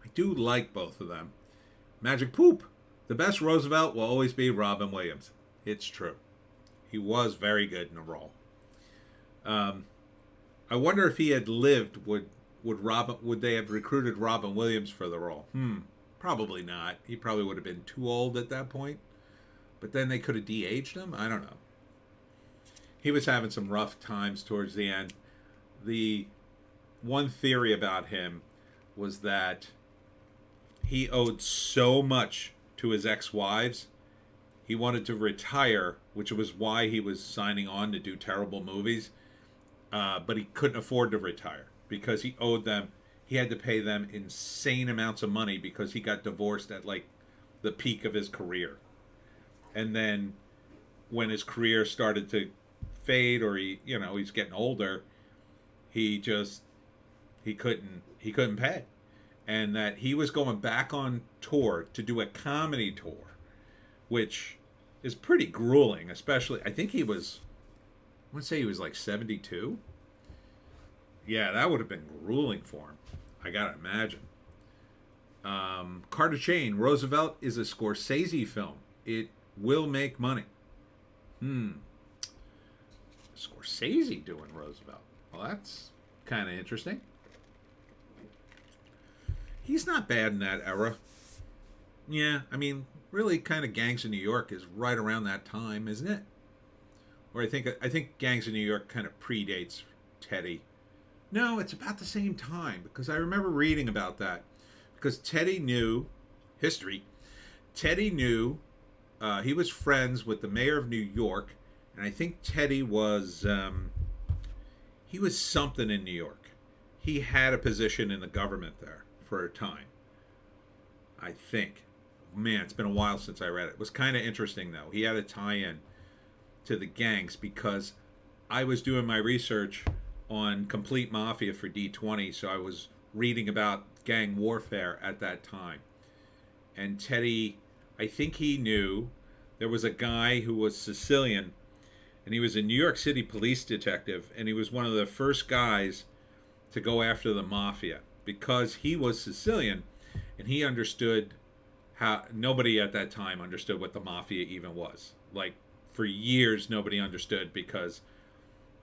I do like both of them. Magic Poop. The best Roosevelt will always be Robin Williams. It's true. He was very good in the role. I wonder if he had lived, would they have recruited Robin Williams for the role? Probably not. He probably would have been too old at that point. But then they could have de-aged him? I don't know. He was having some rough times towards the end. The one theory about him was that he owed so much to his ex-wives. He wanted to retire, which was why he was signing on to do terrible movies. But he couldn't afford to retire because he owed them. He had to pay them insane amounts of money because he got divorced at like the peak of his career. And then when his career started to fade, or he's getting older, he couldn't pay. And that he was going back on tour to do a comedy tour, which is pretty grueling, especially I think I want to say he was like 72. Yeah, that would have been grueling for him. I gotta imagine. Carter Chain, Roosevelt is a Scorsese film. It will make money. Scorsese doing Roosevelt. Well, that's kind of interesting. He's not bad in that era. Yeah, I mean, really kind of Gangs of New York is right around that time, isn't it? Or I think Gangs of New York kind of predates Teddy. No, it's about the same time, because I remember reading about that. Because Teddy knew history. Teddy knew he was friends with the mayor of New York, and I think Teddy was he was something in New York. He had a position in the government there for a time, I think. Man, it's been a while since I read it. It was kind of interesting, though. He had a tie-in to the gangs because I was doing my research on Complete Mafia for D20, so I was reading about gang warfare at that time. And Teddy, I think he knew there was a guy who was Sicilian, and he was a New York City police detective, and he was one of the first guys to go after the mafia because he was Sicilian, and he understood how nobody at that time understood what the mafia even was. Like, for years, nobody understood because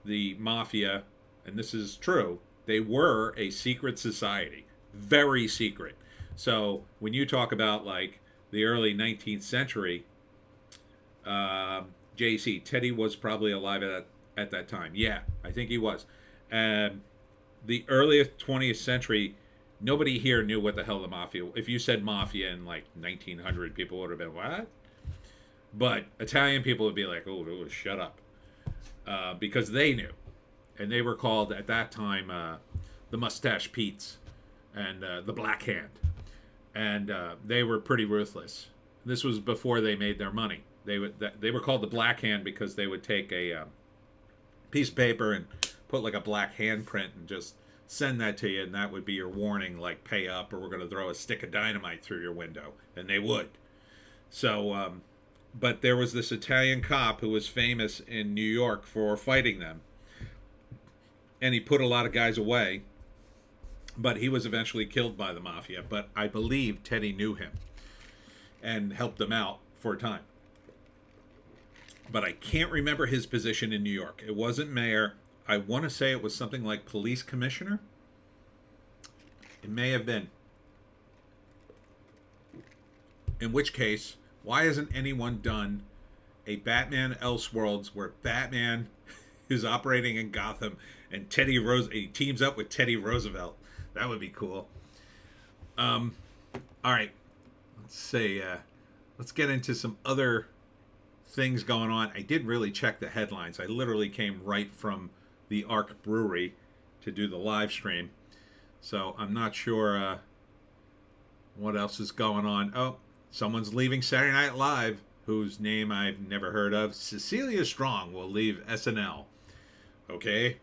the mafia, and this is true, they were a secret society, very secret. So when you talk about like the early 19th century, JC, Teddy was probably alive at that time. Yeah, I think he was. The earliest 20th century, nobody here knew what the hell the mafia. If you said mafia in like 1900, people would have been, what? But Italian people would be like, oh, shut up. Because they knew. And they were called, at that time, the Mustache Pete's and the Black Hand. And they were pretty ruthless. This was before they made their money. They were called the Black Hand because they would take a piece of paper and put like a black handprint and just send that to you, and that would be your warning, like pay up or we're going to throw a stick of dynamite through your window. And they would. So, but there was this Italian cop who was famous in New York for fighting them. And he put a lot of guys away. But he was eventually killed by the mafia. But I believe Teddy knew him and helped him out for a time. But I can't remember his position in New York. It wasn't mayor. I want to say it was something like police commissioner. It may have been. In which case, Why hasn't anyone done a Batman Elseworlds where Batman is operating in Gotham and he teams up with Teddy Roosevelt? That would be cool. All right, let's get into some other things going on. I didn't really check the headlines. I literally came right from the Arc Brewery to do the live stream, so I'm not sure what else is going on. Oh, someone's leaving Saturday Night Live, whose name I've never heard of. Cecilia Strong will leave SNL. Okay,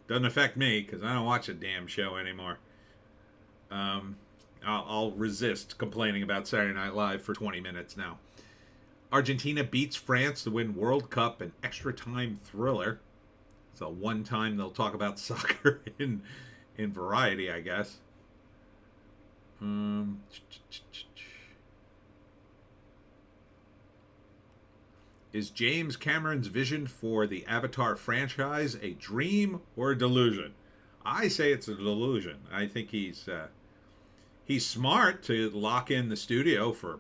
doesn't affect me because I don't watch a damn show anymore. I'll resist complaining about Saturday Night Live for 20 minutes now. Argentina beats France to win World Cup, an extra time thriller. So one time they'll talk about soccer in Variety, I guess. Is James Cameron's vision for the Avatar franchise a dream or a delusion? I say it's a delusion. I think he's smart to lock in the studio for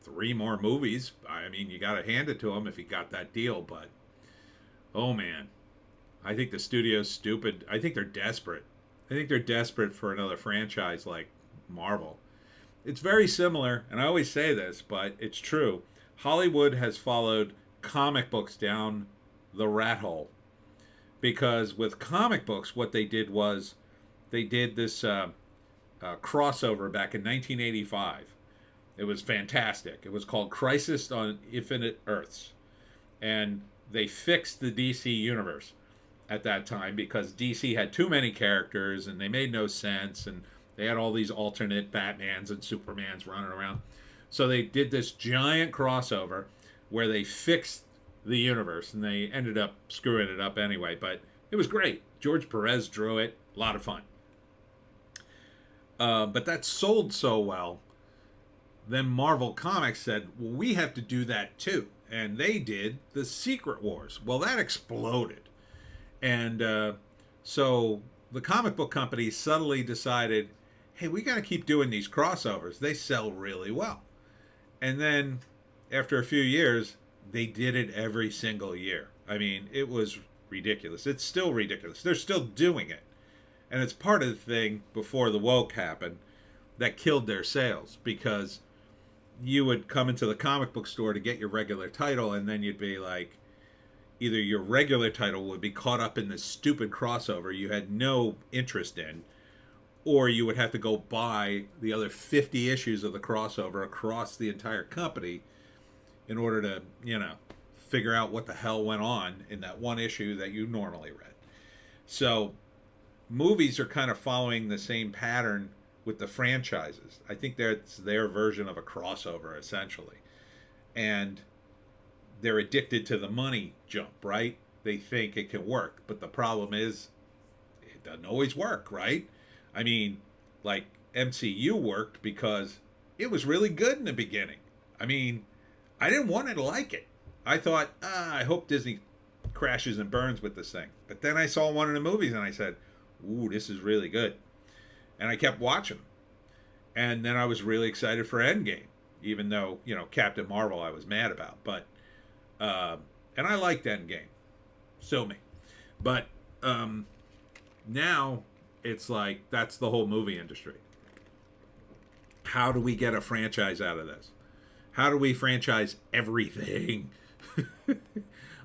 3 more movies. I mean, you got to hand it to him if he got that deal, but oh man, I think the studio's stupid. I think they're desperate. I think they're desperate for another franchise like Marvel. It's very similar, and I always say this, but it's true. Hollywood has followed comic books down the rat hole. Because with comic books, what they did was they did this crossover back in 1985. It was fantastic. It was called Crisis on Infinite Earths. And they fixed the DC universe at that time because DC had too many characters and they made no sense. And they had all these alternate Batmans and Supermans running around. So they did this giant crossover where they fixed the universe, and they ended up screwing it up anyway. But it was great. George Perez drew it. A lot of fun. But that sold so well. Then Marvel Comics said, well, we have to do that too. And they did the Secret Wars. Well, that exploded. And so the comic book companies subtly decided, hey, we got to keep doing these crossovers. They sell really well. And then after a few years, they did it every single year. I mean, it was ridiculous. It's still ridiculous. They're still doing it. And it's part of the thing before the woke happened that killed their sales, because you would come into the comic book store to get your regular title, and then you'd be like, either your regular title would be caught up in this stupid crossover you had no interest in, or you would have to go buy the other 50 issues of the crossover across the entire company in order to, figure out what the hell went on in that one issue that you normally read. So movies are kind of following the same pattern with the franchises. I think that's their version of a crossover, essentially. And they're addicted to the money jump, right? They think it can work. But the problem is, it doesn't always work, right? I mean, like MCU worked because it was really good in the beginning. I mean, I didn't want to like it. I thought, I hope Disney crashes and burns with this thing. But then I saw one of the movies and I said, ooh, this is really good. And I kept watching. And then I was really excited for Endgame, even though, Captain Marvel I was mad about. But, and I liked Endgame. So me. But now it's like, that's the whole movie industry. How do we get a franchise out of this? How do we franchise everything?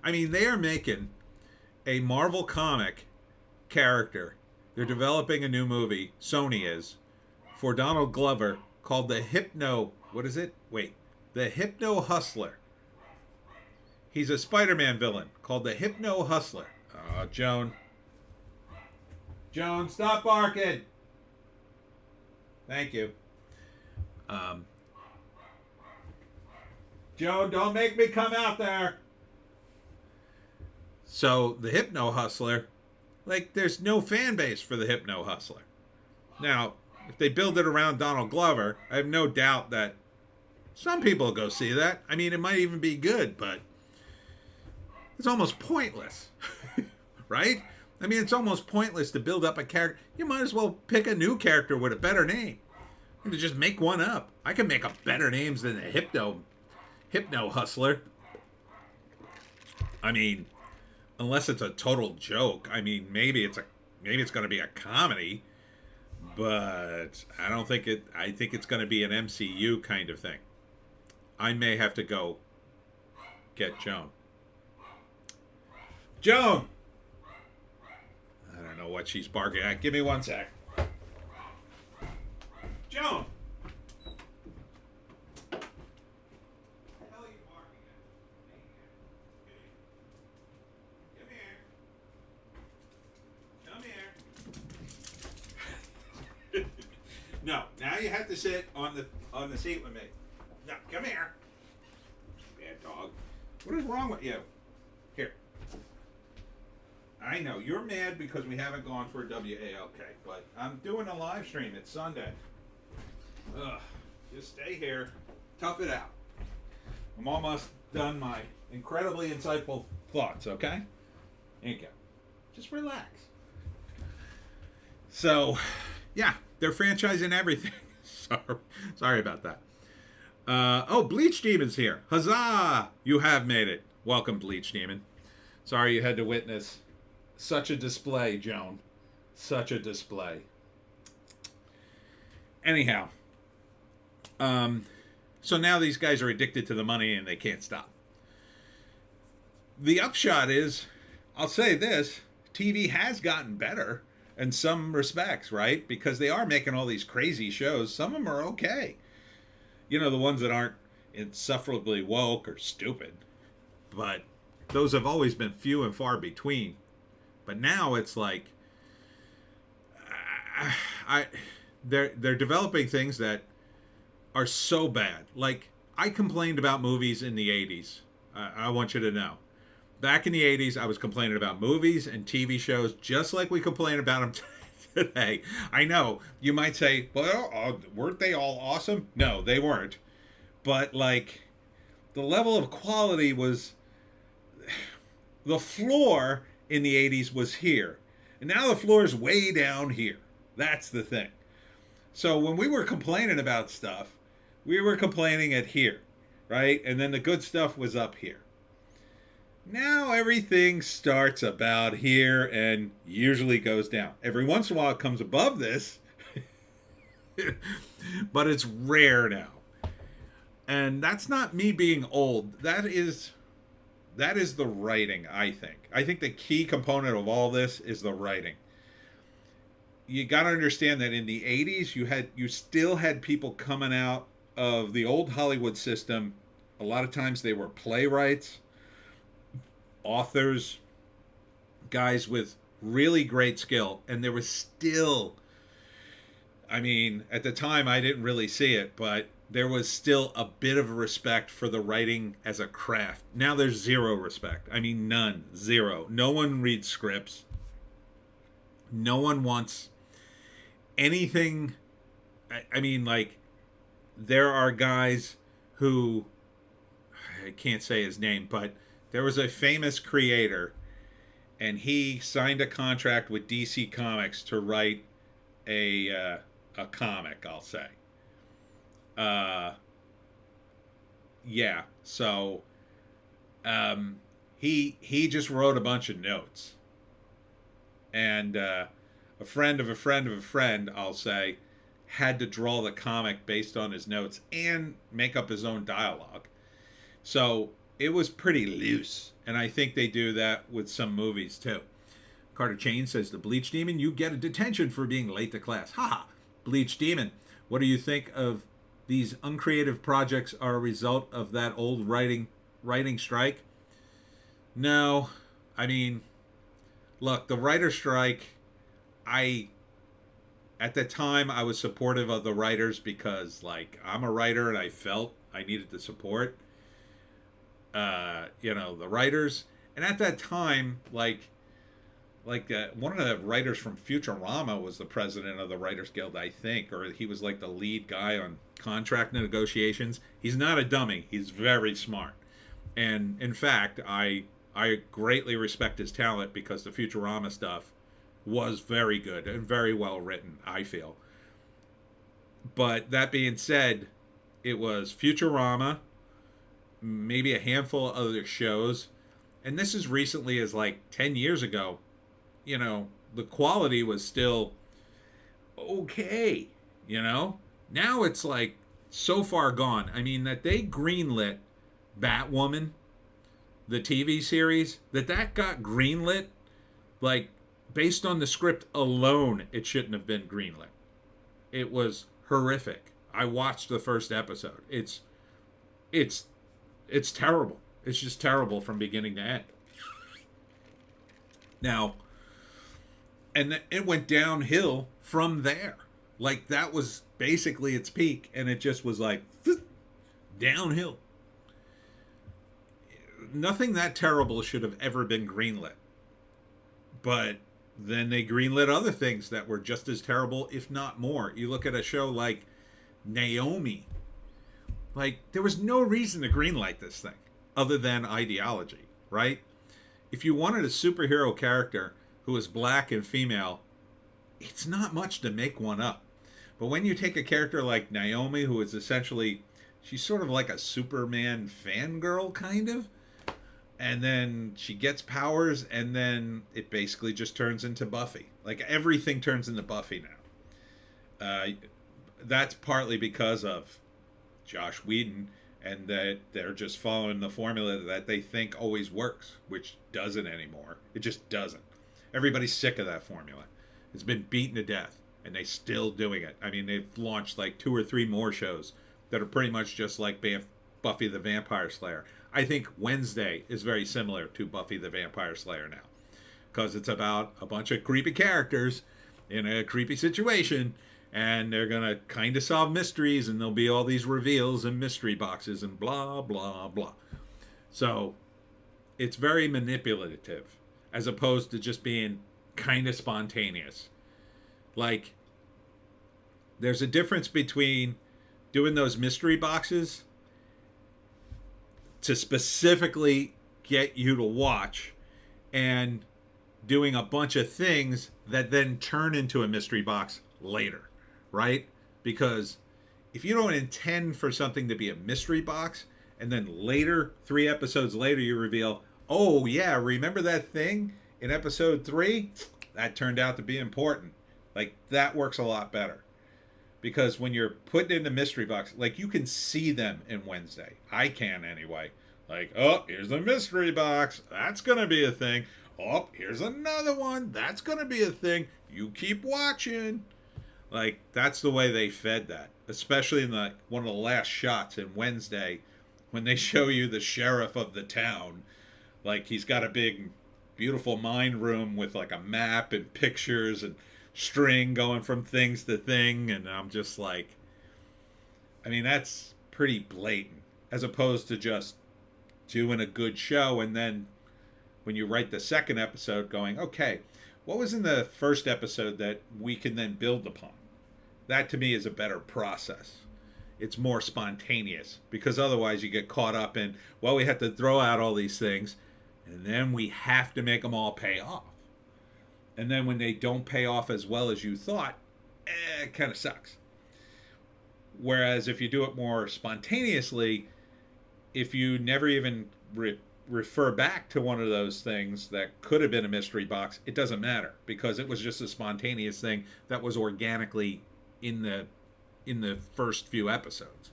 I mean, they are making a Marvel comic character. They're developing a new movie, Sony is, for Donald Glover called the Hypno Hustler. He's a Spider-Man villain called the Hypno Hustler. Joan, stop barking. Thank you. Joan, don't make me come out there. So the Hypno Hustler, there's no fan base for the Hypno Hustler. Now, if they build it around Donald Glover, I have no doubt that some people will go see that. I mean, it might even be good, but it's almost pointless, right? I mean, it's almost pointless to build up a character. You might as well pick a new character with a better name. Just make one up. I can make up better names than the Hypno Hustler. I mean, unless it's a total joke. I mean, maybe it's going to be a comedy, but I don't think it. I think it's going to be an MCU kind of thing. I may have to go get Joan. Joan! I don't know what she's barking at. Give me one sec. Joan! What the hell are you barking at? Come here. No, now you have to sit on the seat with me. No, come here. Bad dog. What is wrong with you? Here. I know, you're mad because we haven't gone for a WALK, but I'm doing a live stream. It's Sunday. Ugh. Just stay here. Tough it out. I'm almost done my incredibly insightful thoughts, okay? There you go. Just relax. So, yeah, they're franchising everything. Sorry about that. Oh, Bleach Demon's here. Huzzah! You have made it. Welcome, Bleach Demon. Sorry you had to witness such a display, Joan. Such a display. Anyhow. So now these guys are addicted to the money and they can't stop. The upshot is, I'll say this, TV has gotten better in some respects, right? Because they are making all these crazy shows. Some of them are okay. You know, the ones that aren't insufferably woke or stupid. But those have always been few and far between. But now it's like, they're developing things that are so bad. Like, I complained about movies in the 80s. I want you to know. Back in the 80s, I was complaining about movies and TV shows just like we complain about them today. I know, you might say, well, weren't they all awesome? No, they weren't. But, like, the level of quality was... The floor in the 80s was here. And now the floor is way down here. That's the thing. So when we were complaining about stuff, we were complaining at here, right? And then the good stuff was up here. Now everything starts about here and usually goes down. Every once in a while it comes above this, but it's rare now. And that's not me being old. That is the writing, I think. I think the key component of all this is the writing. You got to understand that in the 80s, you still had people coming out of the old Hollywood system. A lot of times they were playwrights, authors, guys with really great skill. And there was still, I mean, at the time I didn't really see it, but there was still a bit of respect for the writing as a craft. Now there's zero respect. I mean, none. Zero. No one reads scripts. No one wants anything. I mean, like, there are guys who, I can't say his name, but there was a famous creator, and he signed a contract with DC Comics to write a comic, I'll say. Yeah, so he just wrote a bunch of notes, and a friend of a friend of a friend, I'll say, had to draw the comic based on his notes and make up his own dialogue. So it was pretty loose, and I think they do that with some movies too. Carter Chain says, the Bleach Demon, you get a detention for being late to class. Haha. Bleach Demon, what do you think of these uncreative projects are a result of that old writing strike? No, I mean, look, the writer strike, at the time I was supportive of the writers because, like, I'm a writer and I felt I needed to support, the writers. And at that time, one of the writers from Futurama was the president of the Writers Guild, I think, or he was like the lead guy on contract negotiations. He's not a dummy. He's very smart. And in fact, I greatly respect his talent because the Futurama stuff was very good and very well written, I feel. But that being said, it was Futurama, maybe a handful of other shows, and this as recently as like 10 years ago. You know, the quality was still okay, you know? Now it's like so far gone. I mean, that they greenlit Batwoman, the TV series, that got greenlit, like, based on the script alone, it shouldn't have been greenlit. It was horrific. I watched the first episode. It's it's terrible. It's just terrible from beginning to end. Now, and it went downhill from there. Like, that was basically its peak, and it just was like downhill. Nothing that terrible should have ever been greenlit. But then they greenlit other things that were just as terrible, if not more. You look at a show like Naomi. Like, there was no reason to greenlight this thing other than ideology, right? If you wanted a superhero character who was black and female, it's not much to make one up. But when you take a character like Naomi, who is essentially, she's sort of like a Superman fangirl, kind of, and then she gets powers, and then it basically just turns into Buffy. Like, everything turns into Buffy now. That's partly because of Josh Whedon, and that they're just following the formula that they think always works, which doesn't anymore. It just doesn't. Everybody's sick of that formula. It's been beaten to death, and they're still doing it. I mean, they've launched like 2 or 3 more shows that are pretty much just like Buffy the Vampire Slayer. I think Wednesday is very similar to Buffy the Vampire Slayer now, because it's about a bunch of creepy characters in a creepy situation, and they're going to kind of solve mysteries, and there'll be all these reveals and mystery boxes and blah, blah, blah. So it's very manipulative as opposed to just being kind of spontaneous. Like, there's a difference between doing those mystery boxes to specifically get you to watch and doing a bunch of things that then turn into a mystery box later, right? Because if you don't intend for something to be a mystery box, and then later, 3 episodes later, you reveal, oh yeah, remember that thing in episode 3? That turned out to be important. Like, that works a lot better. Because when you're putting in the mystery box, like, you can see them in Wednesday. I can anyway. Like, oh, here's the mystery box. That's going to be a thing. Oh, here's another one. That's going to be a thing. You keep watching. Like, that's the way they fed that. Especially in one of the last shots in Wednesday, when they show you the sheriff of the town. Like, he's got a big, beautiful mind room with like a map and pictures and string going from things to thing, and I'm just like, I mean, that's pretty blatant, as opposed to just doing a good show, and then when you write the second episode going, okay, what was in the first episode that we can then build upon? That to me is a better process. It's more spontaneous, because otherwise you get caught up in, well, we have to throw out all these things, and then we have to make them all pay off. And then when they don't pay off as well as you thought, it kind of sucks. Whereas if you do it more spontaneously, if you never even refer back to one of those things that could have been a mystery box, it doesn't matter, because it was just a spontaneous thing that was organically in the first few episodes.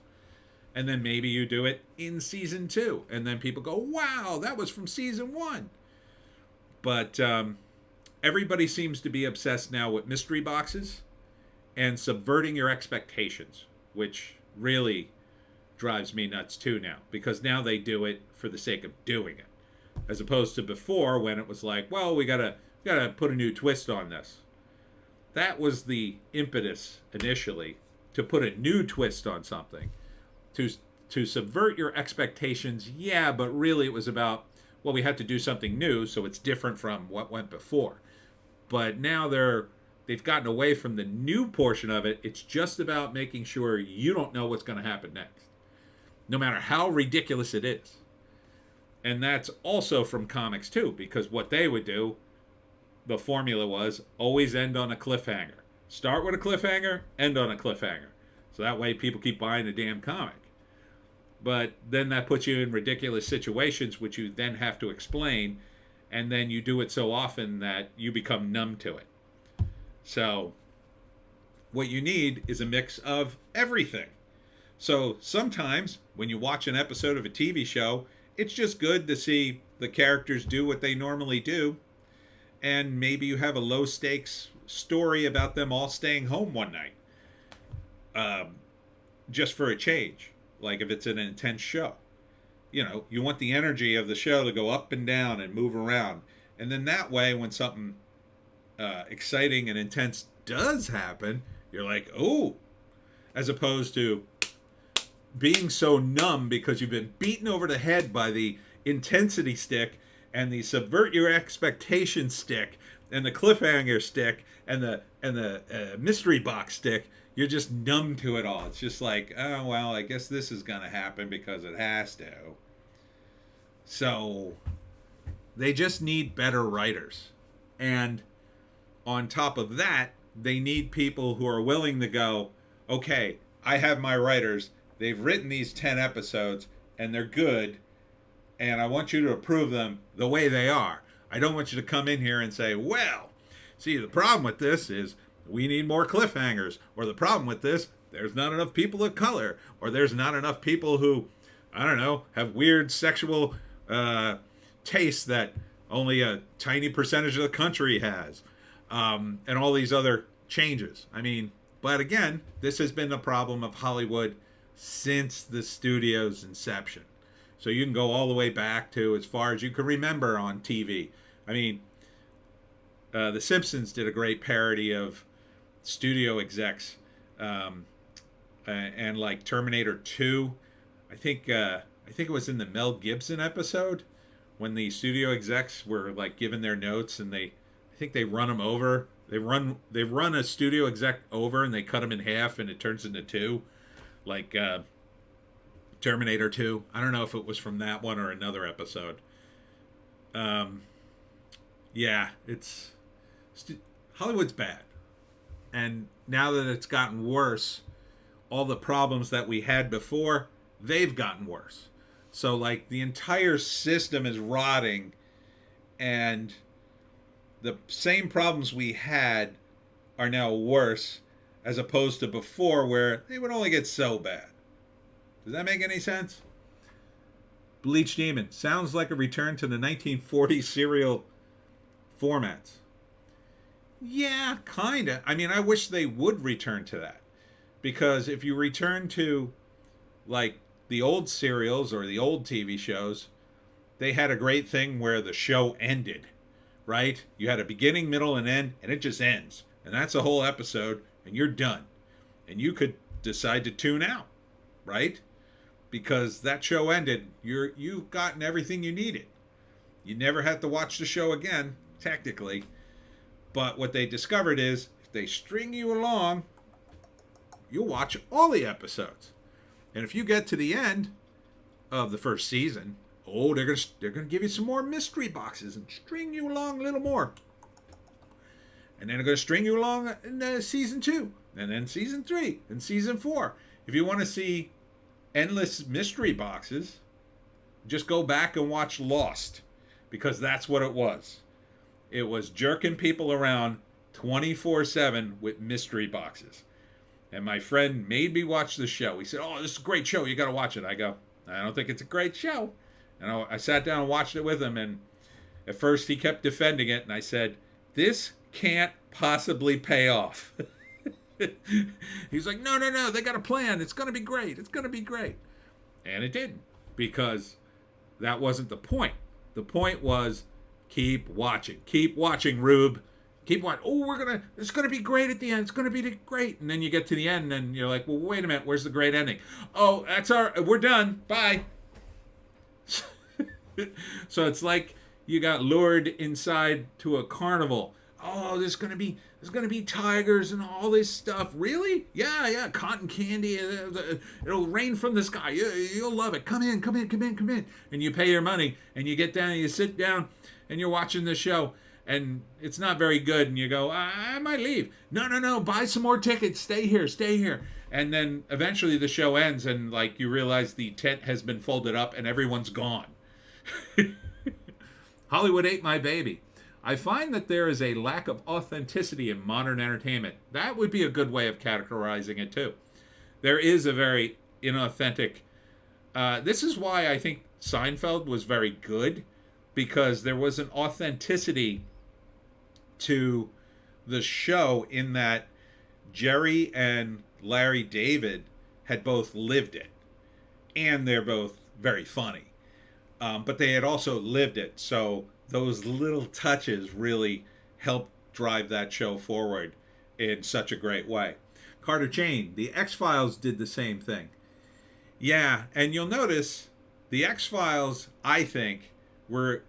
And then maybe you do it in season 2, and then people go, wow, that was from season 1. But everybody seems to be obsessed now with mystery boxes and subverting your expectations, which really drives me nuts too now, because now they do it for the sake of doing it, as opposed to before when it was like, well, we gotta put a new twist on this. That was the impetus initially, to put a new twist on something, to subvert your expectations. Yeah, but really it was about, well, we had to do something new, so it's different from what went before. But now they've gotten away from the new portion of it. It's just about making sure you don't know what's going to happen next, no matter how ridiculous it is. And that's also from comics too, because what they would do, the formula was always end on a cliffhanger. Start with a cliffhanger, end on a cliffhanger. So that way people keep buying the damn comic. But then that puts you in ridiculous situations, which you then have to explain. And then you do it so often that you become numb to it. So what you need is a mix of everything. So sometimes when you watch an episode of a TV show, it's just good to see the characters do what they normally do. And maybe you have a low stakes story about them all staying home one night. Just for a change. Like if it's an intense show. You know, you want the energy of the show to go up and down and move around. And then that way, when something exciting and intense does happen, you're like, oh, as opposed to being so numb because you've been beaten over the head by the intensity stick and the subvert your expectation stick and the cliffhanger stick and the mystery box stick. You're just numb to it all. It's just like, oh, well, I guess this is going to happen because it has to. So they just need better writers. And on top of that, they need people who are willing to go, okay, I have my writers. They've written these 10 episodes, and they're good, and I want you to approve them the way they are. I don't want you to come in here and say, well, see, the problem with this is we need more cliffhangers, or the problem with this, there's not enough people of color, or there's not enough people who, I don't know, have weird sexual tastes that only a tiny percentage of the country has, and all these other changes. I mean, but again, this has been the problem of Hollywood since the studio's inception. So you can go all the way back to as far as you can remember on TV. I mean, The Simpsons did a great parody of studio execs, and like Terminator 2. I think it was in the Mel Gibson episode when the studio execs were like giving their notes, and I think they run them over. They run a studio exec over, and they cut him in half, and it turns into two, like Terminator 2. I don't know if it was from that one or another episode. Yeah, Hollywood's bad. And now that it's gotten worse, all the problems that we had before, they've gotten worse. So like the entire system is rotting, and the same problems we had are now worse as opposed to before where they would only get so bad. Does that make any sense? Bleach Demon sounds like a return to the 1940s serial formats. Yeah, kind of. I mean, I wish they would return to that. Because if you return to, like, the old serials or the old TV shows, they had a great thing where the show ended, right? You had a beginning, middle, and end, and it just ends. And that's a whole episode, and you're done. And you could decide to tune out, right? Because that show ended, you've gotten everything you needed. You never had to watch the show again, technically. But what they discovered is, if they string you along, you'll watch all the episodes. And if you get to the end of the first season, they're gonna give you some more mystery boxes and string you along a little more. And then they're gonna string you along in season 2, and then season 3, and season 4. If you want to see endless mystery boxes, just go back and watch Lost, because that's what it was. It was jerking people around 24/7 with mystery boxes. And my friend made me watch the show. He said, oh, this is a great show. You got to watch it. I go, I don't think it's a great show. And I sat down and watched it with him. And at first he kept defending it. And I said, this can't possibly pay off. He's like, no. They got a plan. It's going to be great. It's going to be great. And it didn't. Because that wasn't the point. The point was, keep watching. Keep watching, Rube. Keep watching. Oh, it's going to be great at the end. It's going to be great. And then you get to the end and you're like, well, wait a minute. Where's the great ending? Oh, we're done. Bye. So it's like you got lured inside to a carnival. Oh, there's going to be tigers and all this stuff. Really? Yeah. Cotton candy. It'll rain from the sky. You'll love it. Come in. And you pay your money and you get down and you sit down and you're watching the show. And it's not very good, and you go, I might leave. No, buy some more tickets. Stay here. And then eventually the show ends, and like you realize the tent has been folded up and everyone's gone. Hollywood ate my baby. I find that there is a lack of authenticity in modern entertainment. That would be a good way of categorizing it too. There is a very inauthentic. This is why I think Seinfeld was very good, because there was an authenticity to the show in that Jerry and Larry David had both lived it, and they're both very funny. But they had also lived it, so those little touches really helped drive that show forward in such a great way. Carter Chain, the X-Files did the same thing. Yeah, and you'll notice the X-Files, I think, were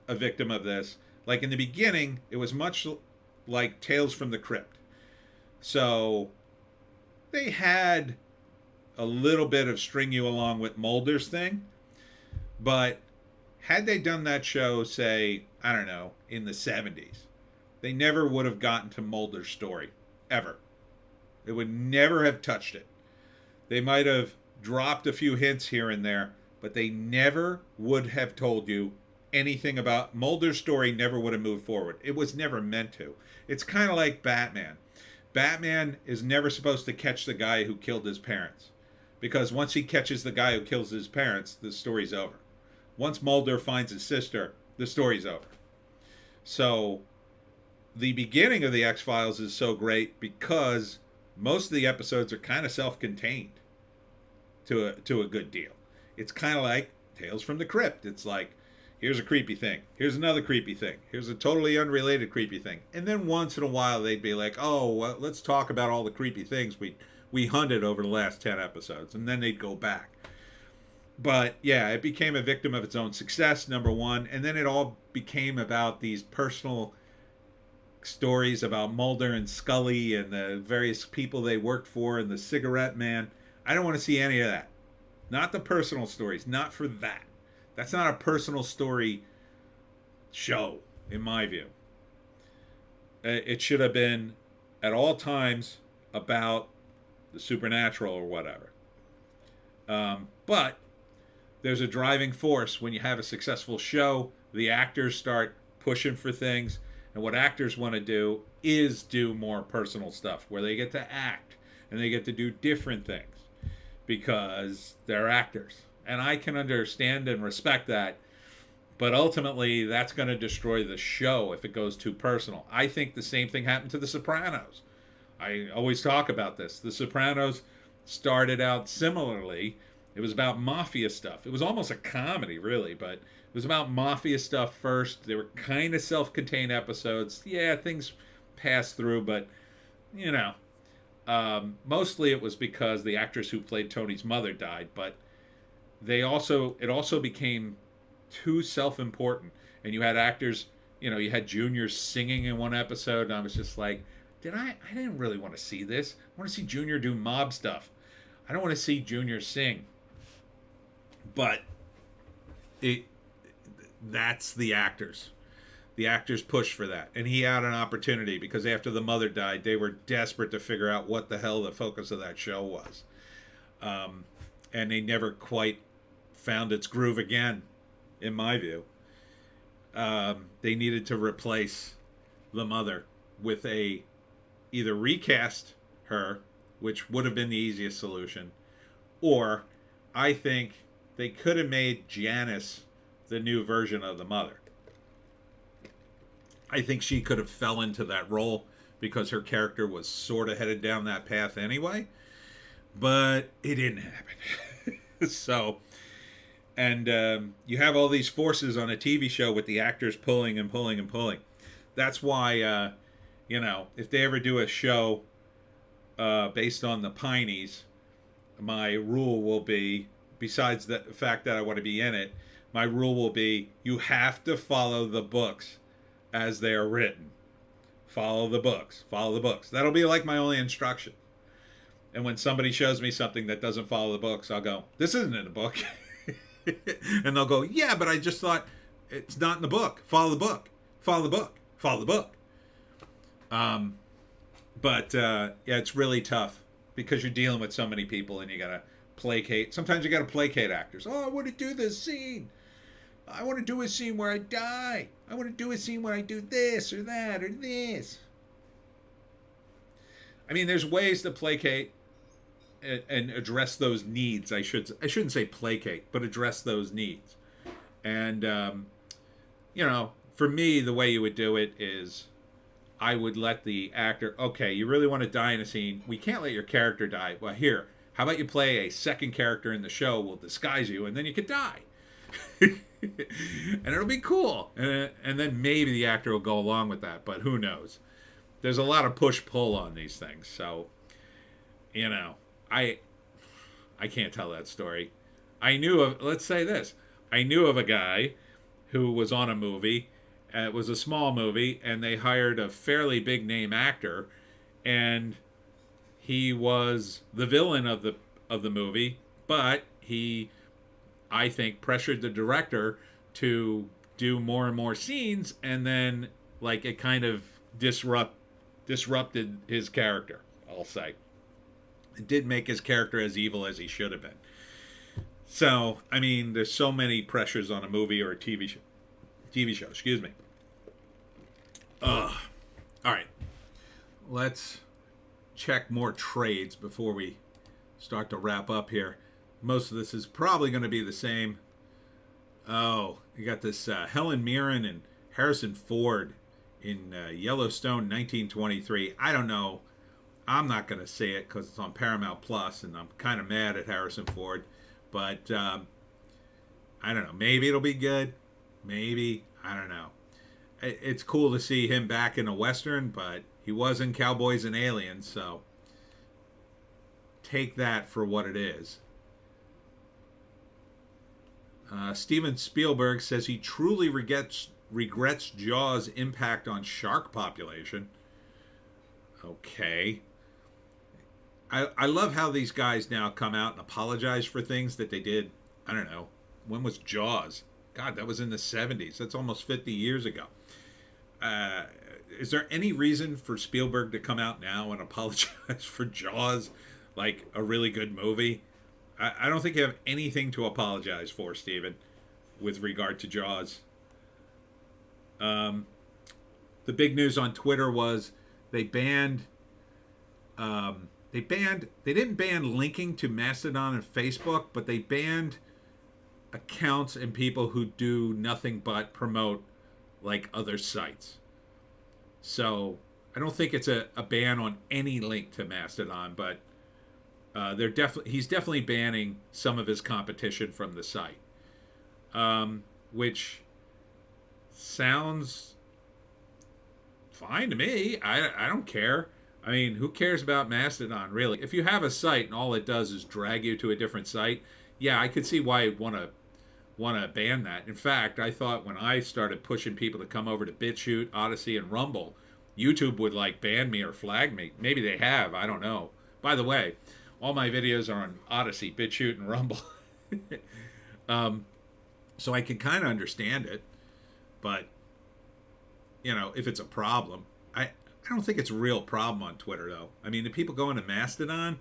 a victim of this. Like in the beginning, it was much like Tales from the Crypt. So they had a little bit of string you along with Mulder's thing, but had they done that show, say, I don't know, in the 70s, they never would have gotten to Mulder's story, ever. They would never have touched it. They might have dropped a few hints here and there, but they never would have told you anything about Mulder's story. Never would have moved forward. It was never meant to. It's kind of like Batman. Batman is never supposed to catch the guy who killed his parents, because once he catches the guy who kills his parents, the story's over. Once Mulder finds his sister, the story's over. So the beginning of the X-Files is so great because most of the episodes are kind of self-contained to a good deal. It's kind of like Tales from the Crypt. It's like, here's a creepy thing. Here's another creepy thing. Here's a totally unrelated creepy thing. And then once in a while they'd be like, oh, well, let's talk about all the creepy things we hunted over the last 10 episodes. And then they'd go back. But yeah, it became a victim of its own success, number one. And then it all became about these personal stories about Mulder and Scully and the various people they worked for and the cigarette man. I don't want to see any of that. Not the personal stories. Not for that. That's not a personal story show, in my view. It should have been, at all times, about the supernatural or whatever. But there's a driving force when you have a successful show. The actors start pushing for things. And what actors want to do is do more personal stuff, where they get to act and they get to do different things because they're actors. And I can understand and respect that. But ultimately, that's going to destroy the show if it goes too personal. I think the same thing happened to The Sopranos. I always talk about this. The Sopranos started out similarly. It was about mafia stuff. It was almost a comedy, really, but it was about mafia stuff first. They were kind of self-contained episodes. Yeah, things passed through, but, you know, mostly it was because the actress who played Tony's mother died, but it also became too self-important. And you had actors, you know, you had Junior singing in one episode, and I was just like, I didn't really want to see this. I want to see Junior do mob stuff. I don't want to see Junior sing. But that's the actors. The actors pushed for that. And he had an opportunity because after the mother died, they were desperate to figure out what the hell the focus of that show was. And they never quite found its groove again, in my view. They needed to replace the mother with either recast her, which would have been the easiest solution, or I think they could have made Janice the new version of the mother. I think she could have fell into that role because her character was sort of headed down that path anyway, but it didn't happen. So, and you have all these forces on a TV show with the actors pulling and pulling and pulling. That's why, you know, if they ever do a show based on the Pineys, my rule will be, besides the fact that I want to be in it, my rule will be you have to follow the books as they are written. Follow the books. Follow the books. That'll be like my only instruction. And when somebody shows me something that doesn't follow the books, I'll go, this isn't in the book. And they'll go, yeah, but I just thought it's not in the book. Follow the book. Follow the book. Follow the book. But yeah, it's really tough because you're dealing with so many people and you gotta placate. Sometimes you gotta placate actors. Oh, I want to do this scene. I want to do a scene where I die. I want to do a scene where I do this or that or this. I mean, there's ways to placate and address those needs. I shouldn't say placate, but address those needs. And you know, for me, the way you would do it is, I would let the actor. Okay, you really want to die in a scene? We can't let your character die. Well, here, how about you play a second character in the show? We'll disguise you, and then you could die. And it'll be cool. And then maybe the actor will go along with that, but who knows? There's a lot of push-pull on these things. So, you know, I can't tell that story. Let's say this. I knew of a guy who was on a movie. It was a small movie, and they hired a fairly big-name actor, and he was the villain of the movie, but he, I think, pressured the director to do more and more scenes, and then like it kind of disrupted his character, I'll say. It did make his character as evil as he should have been. So, I mean, there's so many pressures on a movie or a TV show, excuse me. All right. Let's check more trades before we start to wrap up here. Most of this is probably going to be the same. Oh, you got this Helen Mirren and Harrison Ford in Yellowstone 1923. I don't know. I'm not going to say it because it's on Paramount Plus, and I'm kind of mad at Harrison Ford. But I don't know. Maybe it'll be good. Maybe. I don't know. It's cool to see him back in a Western, but he was in Cowboys and Aliens, so take that for what it is. Steven Spielberg says he truly regrets Jaws' impact on shark population. Okay. I love how these guys now come out and apologize for things that they did. I don't know. When was Jaws? God, that was in the 70s. That's almost 50 years ago. Is there any reason for Spielberg to come out now and apologize for Jaws, like a really good movie? I don't think you have anything to apologize for, Steven, with regard to Jaws. The big news on Twitter was they didn't ban linking to Mastodon and Facebook, but they banned accounts and people who do nothing but promote like other sites. So I don't think it's a ban on any link to Mastodon, but he's definitely banning some of his competition from the site, which sounds fine to me. I don't care. I mean, who cares about Mastodon, really? If you have a site and all it does is drag you to a different site, yeah, I could see why you'd want to ban that. In fact, I thought when I started pushing people to come over to Bitchute, Odysee, and Rumble, YouTube would like ban me or flag me. Maybe they have. I don't know. By the way, all my videos are on Odysee, Bitchute, and Rumble. So I can kind of understand it. But, you know, if it's a problem, I don't think it's a real problem on Twitter, though. I mean, the people going to Mastodon,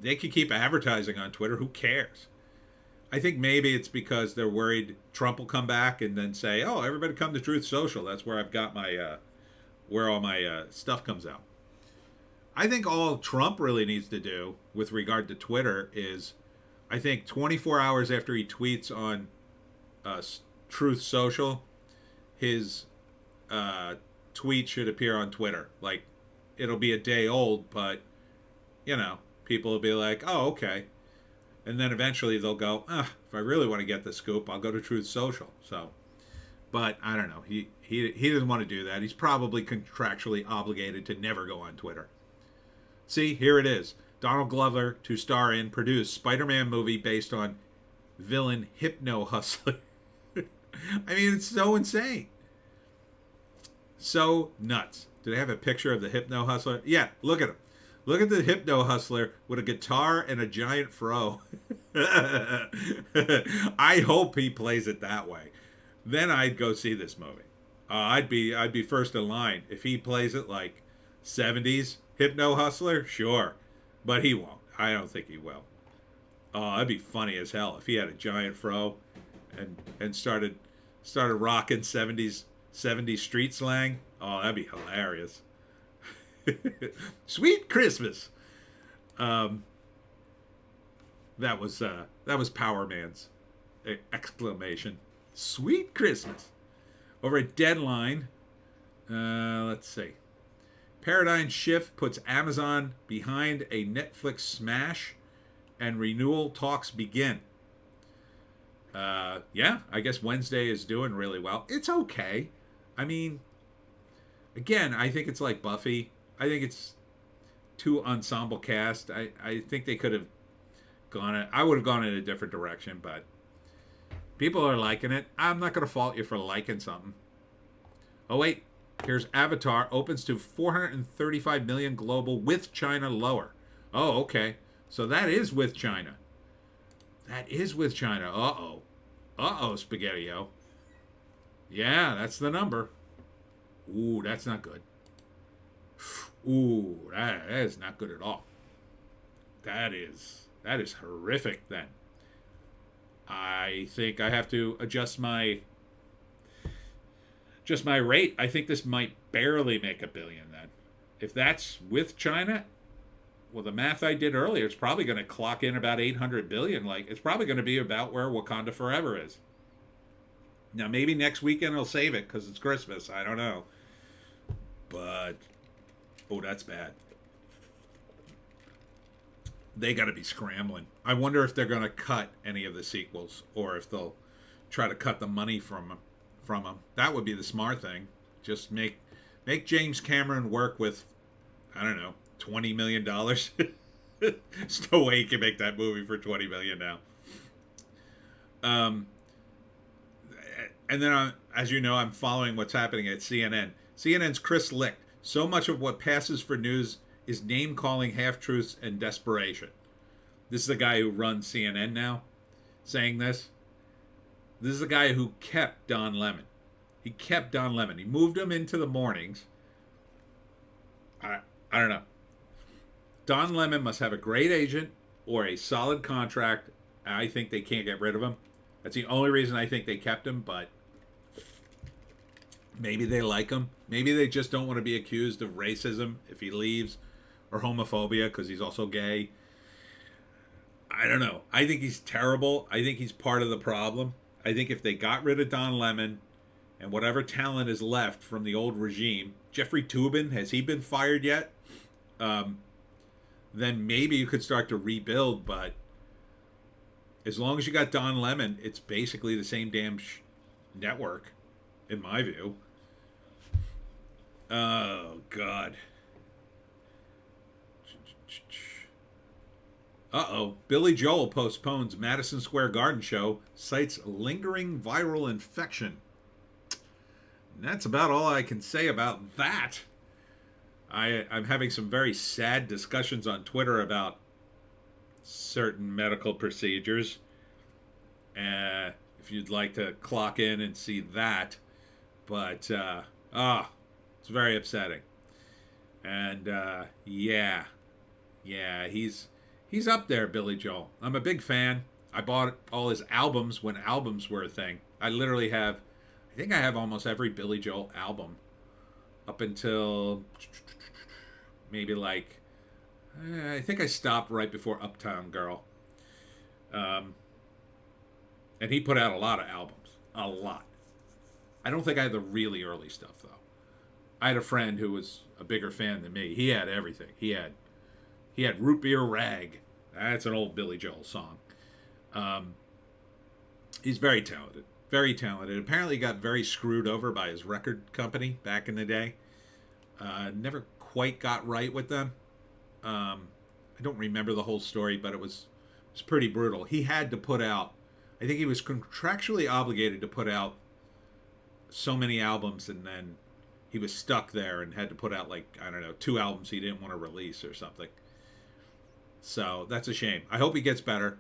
they could keep advertising on Twitter. Who cares? I think maybe it's because they're worried Trump will come back and then say, "Oh, everybody come to Truth Social. That's where I've got my, where all my stuff comes out." I think all Trump really needs to do with regard to Twitter is, I think 24 hours after he tweets on Truth Social, his tweet should appear on Twitter. Like, it'll be a day old, but, you know, people will be like, "Oh, okay." And then eventually they'll go, if I really want to get the scoop, I'll go to Truth Social. So, but I don't know. He doesn't want to do that. He's probably contractually obligated to never go on Twitter. See, here it is. Donald Glover to star in, produce Spider-Man movie based on villain Hypno Hustler. I mean, it's so insane. So nuts. Do they have a picture of the Hypno Hustler? Yeah, look at him. Look at the Hypno Hustler with a guitar and a giant fro. I hope he plays it that way. Then I'd go see this movie. I'd be first in line if he plays it like '70s hypno hustler, sure, but he won't. I don't think he will. Oh, that'd be funny as hell if he had a giant fro, and started rocking '70s street slang. Oh, that'd be hilarious. Sweet Christmas. Um, that was Power Man's exclamation. Sweet Christmas. Over at Deadline, let's see. Paradigm shift puts Amazon behind a Netflix smash, and renewal talks begin. Yeah, I guess Wednesday is doing really well. It's okay. I mean, again, I think it's like Buffy. I think it's too ensemble cast. I think they could have I would have gone in a different direction, but people are liking it. I'm not going to fault you for liking something. Oh, wait. Here's Avatar opens to 435 million global with China lower. Oh, okay. So that is with China. That is with China. Uh-oh. Uh-oh, Spaghetti-O. Yeah, that's the number. Ooh, that's not good. Ooh, that is not good at all. That is horrific then. I think I have to adjust my rate. I think this might barely make $1 billion then. If that's with China, well, the math I did earlier, it's probably going to clock in about 800 billion. Like, it's probably going to be about where Wakanda Forever is. Now, maybe next weekend I'll save it because it's Christmas. I don't know. But, oh, that's bad. They got to be scrambling. I wonder if they're going to cut any of the sequels or if they'll try to cut the money from them. That would be the smart thing. Just make James Cameron work with, I don't know, $20 million. There's no way he can make that movie for $20 million now. And then, as you know, I'm following what's happening at CNN. CNN's Chris Licht. So much of what passes for news is name-calling, half-truths, and desperation. This is the guy who runs CNN now, saying this. This is the guy who kept Don Lemon. He kept Don Lemon. He moved him into the mornings. I don't know. Don Lemon must have a great agent or a solid contract. I think they can't get rid of him. That's the only reason I think they kept him, but maybe they like him. Maybe they just don't want to be accused of racism if he leaves, or homophobia because he's also gay. I don't know. I think he's terrible. I think he's part of the problem. I think if they got rid of Don Lemon and whatever talent is left from the old regime, Jeffrey Toobin, has he been fired yet? Then maybe you could start to rebuild, but as long as you got Don Lemon, it's basically the same damn network, in my view. Oh, God. Uh-oh. Billy Joel postpones Madison Square Garden show, cites lingering viral infection. And that's about all I can say about that. I'm having some very sad discussions on Twitter about certain medical procedures. If you'd like to clock in and see that. But, it's very upsetting. And, yeah, he's up there, Billy Joel. I'm a big fan. I bought all his albums when albums were a thing. I think I have almost every Billy Joel album up until maybe like, I think I stopped right before Uptown Girl. And he put out a lot of albums. A lot. I don't think I had the really early stuff, though. I had a friend who was a bigger fan than me. He had everything. He had Root Beer Rag. That's an old Billy Joel song. He's very talented. Very talented. Apparently got very screwed over by his record company back in the day. Never quite got right with them. I don't remember the whole story, but it was pretty brutal. He had to put out, I think he was contractually obligated to put out so many albums, and then he was stuck there and had to put out, like, I don't know, 2 albums he didn't want to release or something. So that's a shame. I hope he gets better.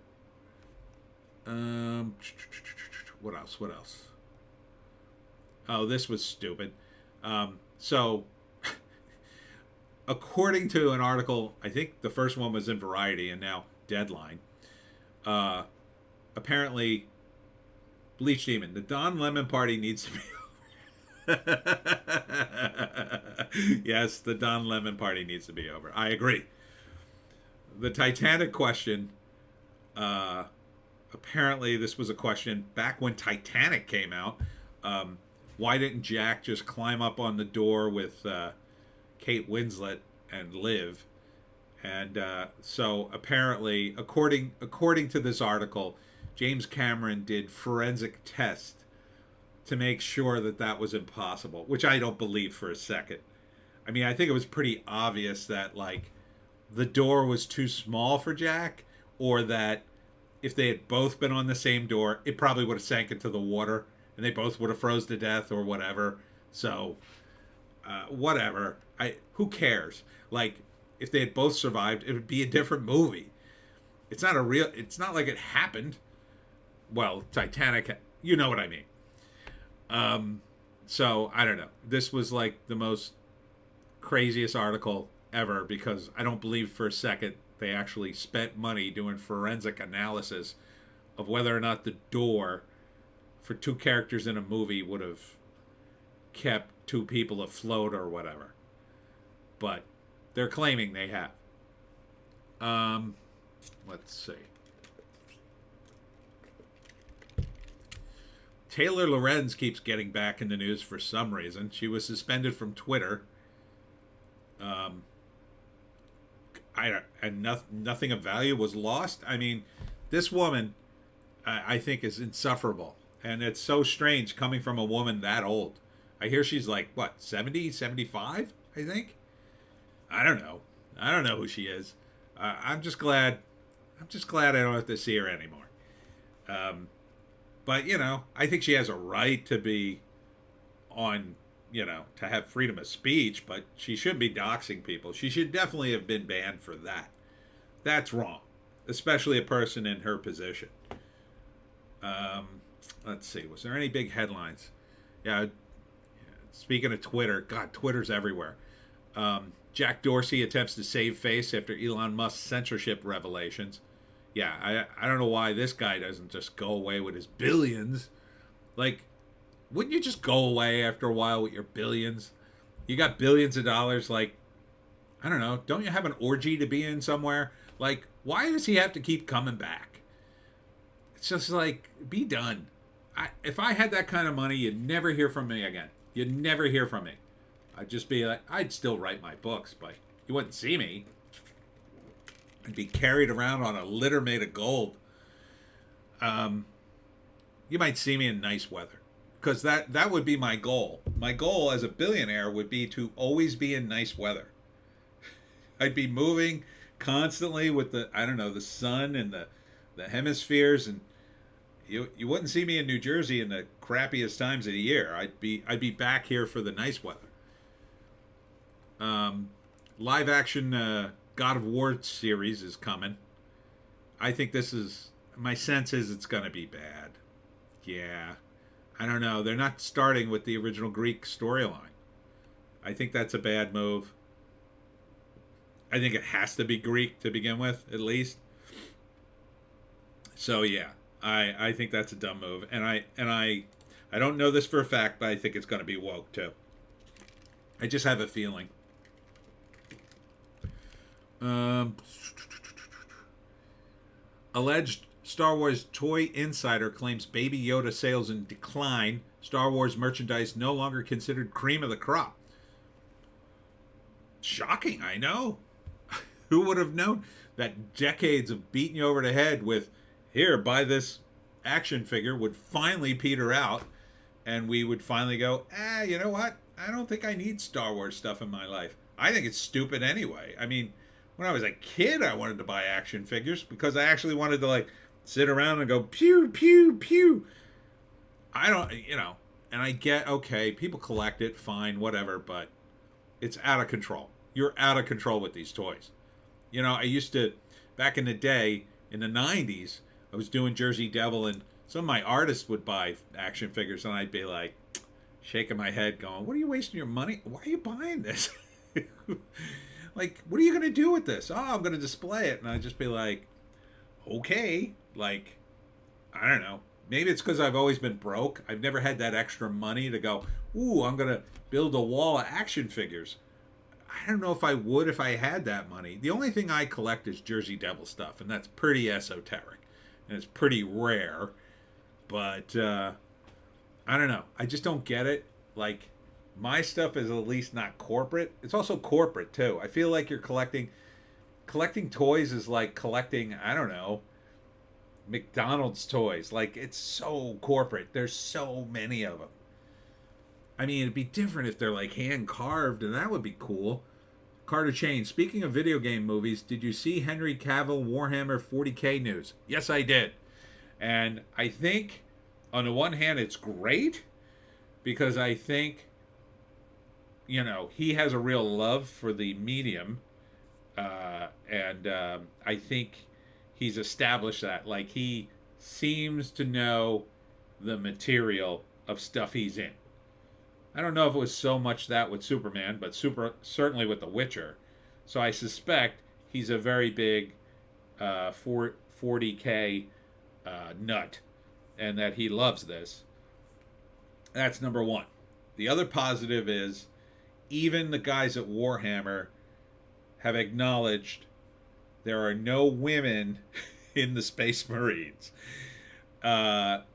What else? Oh, this was stupid. So according to an article, I think the first one was in Variety and now Deadline. Uh, Apparently, Bleach Demon, the Don Lemon party needs to be. Yes, the Don Lemon party needs to be over. I agree. The Titanic question. Apparently, this was a question back when Titanic came out. Why didn't Jack just climb up on the door with Kate Winslet and live? And so apparently, according to this article, James Cameron did forensic tests to make sure that that was impossible, which I don't believe for a second. I mean, I think it was pretty obvious that, like, the door was too small for Jack, or that if they had both been on the same door, it probably would have sank into the water and they both would have froze to death or whatever. So, whatever. Who cares? Like, if they had both survived, it would be a different movie. It's not like it happened. Well, Titanic, you know what I mean. So I don't know. This was like the most craziest article ever, because I don't believe for a second they actually spent money doing forensic analysis of whether or not the door for two characters in a movie would have kept two people afloat or whatever. But they're claiming they have. Let's see. Taylor Lorenz keeps getting back in the news for some reason. She was suspended from Twitter. Nothing of value was lost. I mean, this woman, I think, is insufferable. And it's so strange coming from a woman that old. I hear she's like, what, 70, 75, I think? I don't know. I don't know who she is. I'm just glad I don't have to see her anymore. But, you know, I think she has a right to be on, you know, to have freedom of speech, but she shouldn't be doxing people. She should definitely have been banned for that. That's wrong, especially a person in her position. Let's see. Was there any big headlines? Yeah, speaking of Twitter, God, Twitter's everywhere. Jack Dorsey attempts to save face after Elon Musk's censorship revelations. Yeah, I don't know why this guy doesn't just go away with his billions. Like, wouldn't you just go away after a while with your billions? You got billions of dollars, like, I don't know, don't you have an orgy to be in somewhere? Like, why does he have to keep coming back? It's just like, be done. If I had that kind of money, you'd never hear from me again. You'd never hear from me. I'd just be like, I'd still write my books, but you wouldn't see me. I'd be carried around on a litter made of gold. You might see me in nice weather, because that would be my goal. My goal as a billionaire would be to always be in nice weather. I'd be moving constantly with the sun and the hemispheres, and you wouldn't see me in New Jersey in the crappiest times of the year. I'd be back here for the nice weather. Live action God of War series is coming. I think my sense is it's going to be bad. Yeah. I don't know. They're not starting with the original Greek storyline. I think that's a bad move. I think it has to be Greek to begin with, at least. So yeah, I think that's a dumb move. And I don't know this for a fact, but I think it's going to be woke too. I just have a feeling. Alleged Star Wars toy insider claims Baby Yoda sales in decline. Star Wars merchandise no longer considered cream of the crop. Shocking, I know. Who would have known that decades of beating you over the head with, here, buy this action figure, would finally peter out, and we would finally go, you know what? I don't think I need Star Wars stuff in my life. I think it's stupid anyway. I mean, when I was a kid, I wanted to buy action figures because I actually wanted to, like, sit around and go, pew, pew, pew. I don't, and I get, okay, people collect it, fine, whatever, but it's out of control. You're out of control with these toys. I used to, back in the day, in the 90s, I was doing Jersey Devil, and some of my artists would buy action figures, and I'd be like, shaking my head, going, what are you wasting your money? Why are you buying this? Like, what are you gonna do with this? Oh, I'm gonna display it, and I'd just be like, okay, like, I don't know. Maybe it's because I've always been broke. I've never had that extra money to go, ooh, I'm gonna build a wall of action figures. I don't know if I would if I had that money. The only thing I collect is Jersey Devil stuff, and that's pretty esoteric, and it's pretty rare. But I don't know. I just don't get it. Like, my stuff is at least not corporate. It's also corporate too. I feel like you're collecting toys is like collecting, I don't know, McDonald's toys. Like, it's so corporate. There's so many of them. I mean, it'd be different if they're like hand carved, and that would be cool. Carter Chain, speaking of video game movies, did you see Henry Cavill Warhammer 40K news? Yes, I did. And I think, on the one hand, it's great because I think, you know, he has a real love for the medium. And I think he's established that. Like, he seems to know the material of stuff he's in. I don't know if it was so much that with Superman, but certainly with The Witcher. So I suspect he's a very big 40K nut, and that he loves this. That's number one. The other positive is even the guys at Warhammer have acknowledged there are no women in the Space Marines,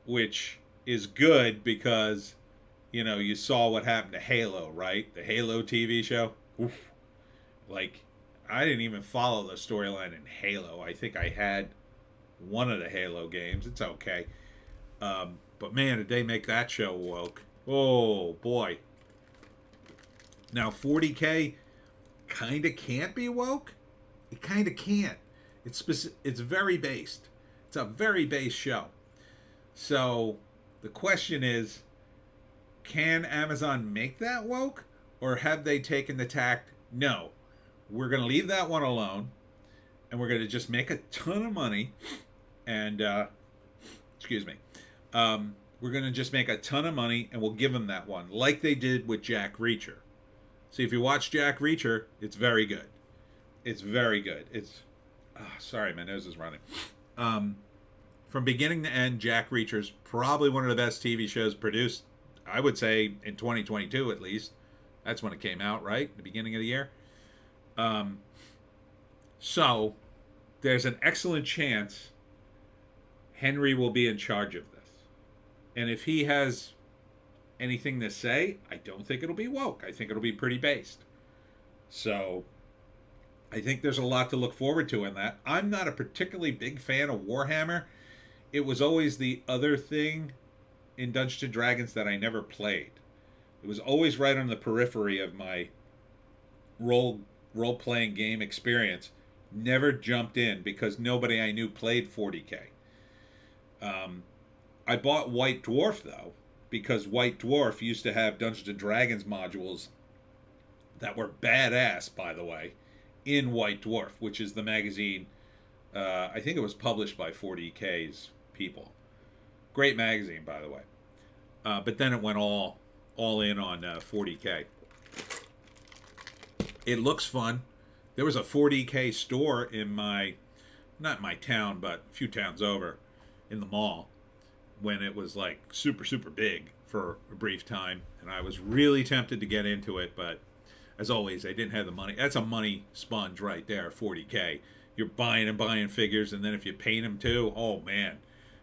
which is good because, you know, you saw what happened to Halo, right? The Halo TV show. Oof. Like, I didn't even follow the storyline in Halo. I think I had one of the Halo games. It's okay. But man, did they make that show woke. Oh, boy. Now, 40K kind of can't be woke. It kind of can't. It's very based. It's a very base show. So, the question is, can Amazon make that woke? Or have they taken the tact, no, we're going to leave that one alone, and we're going to just make a ton of money, and, excuse me, we're going to just make a ton of money, and we'll give them that one, like they did with Jack Reacher. See, if you watch Jack Reacher, it's very good. It's very good. It's, sorry, my nose is running. From beginning to end, Jack Reacher's probably one of the best TV shows produced, I would say, in 2022 at least. That's when it came out, right? The beginning of the year. So, there's an excellent chance Henry will be in charge of this. And if he has anything to say, I don't think it'll be woke. I think it'll be pretty based. So, I think there's a lot to look forward to in that. I'm not a particularly big fan of Warhammer. It was always the other thing in Dungeons & Dragons that I never played. It was always right on the periphery of my role-playing game experience. Never jumped in because nobody I knew played 40K. I bought White Dwarf, though, because White Dwarf used to have Dungeons & Dragons modules that were badass, by the way, in White Dwarf, which is the magazine. I think it was published by 40K's people. Great magazine, by the way. But then it went all in on 40K. It looks fun. There was a 40K store in not my town, but a few towns over, in the mall, when it was like super, super big for a brief time. And I was really tempted to get into it, but as always, I didn't have the money. That's a money sponge right there, 40K. You're buying and buying figures, and then if you paint them too, oh man,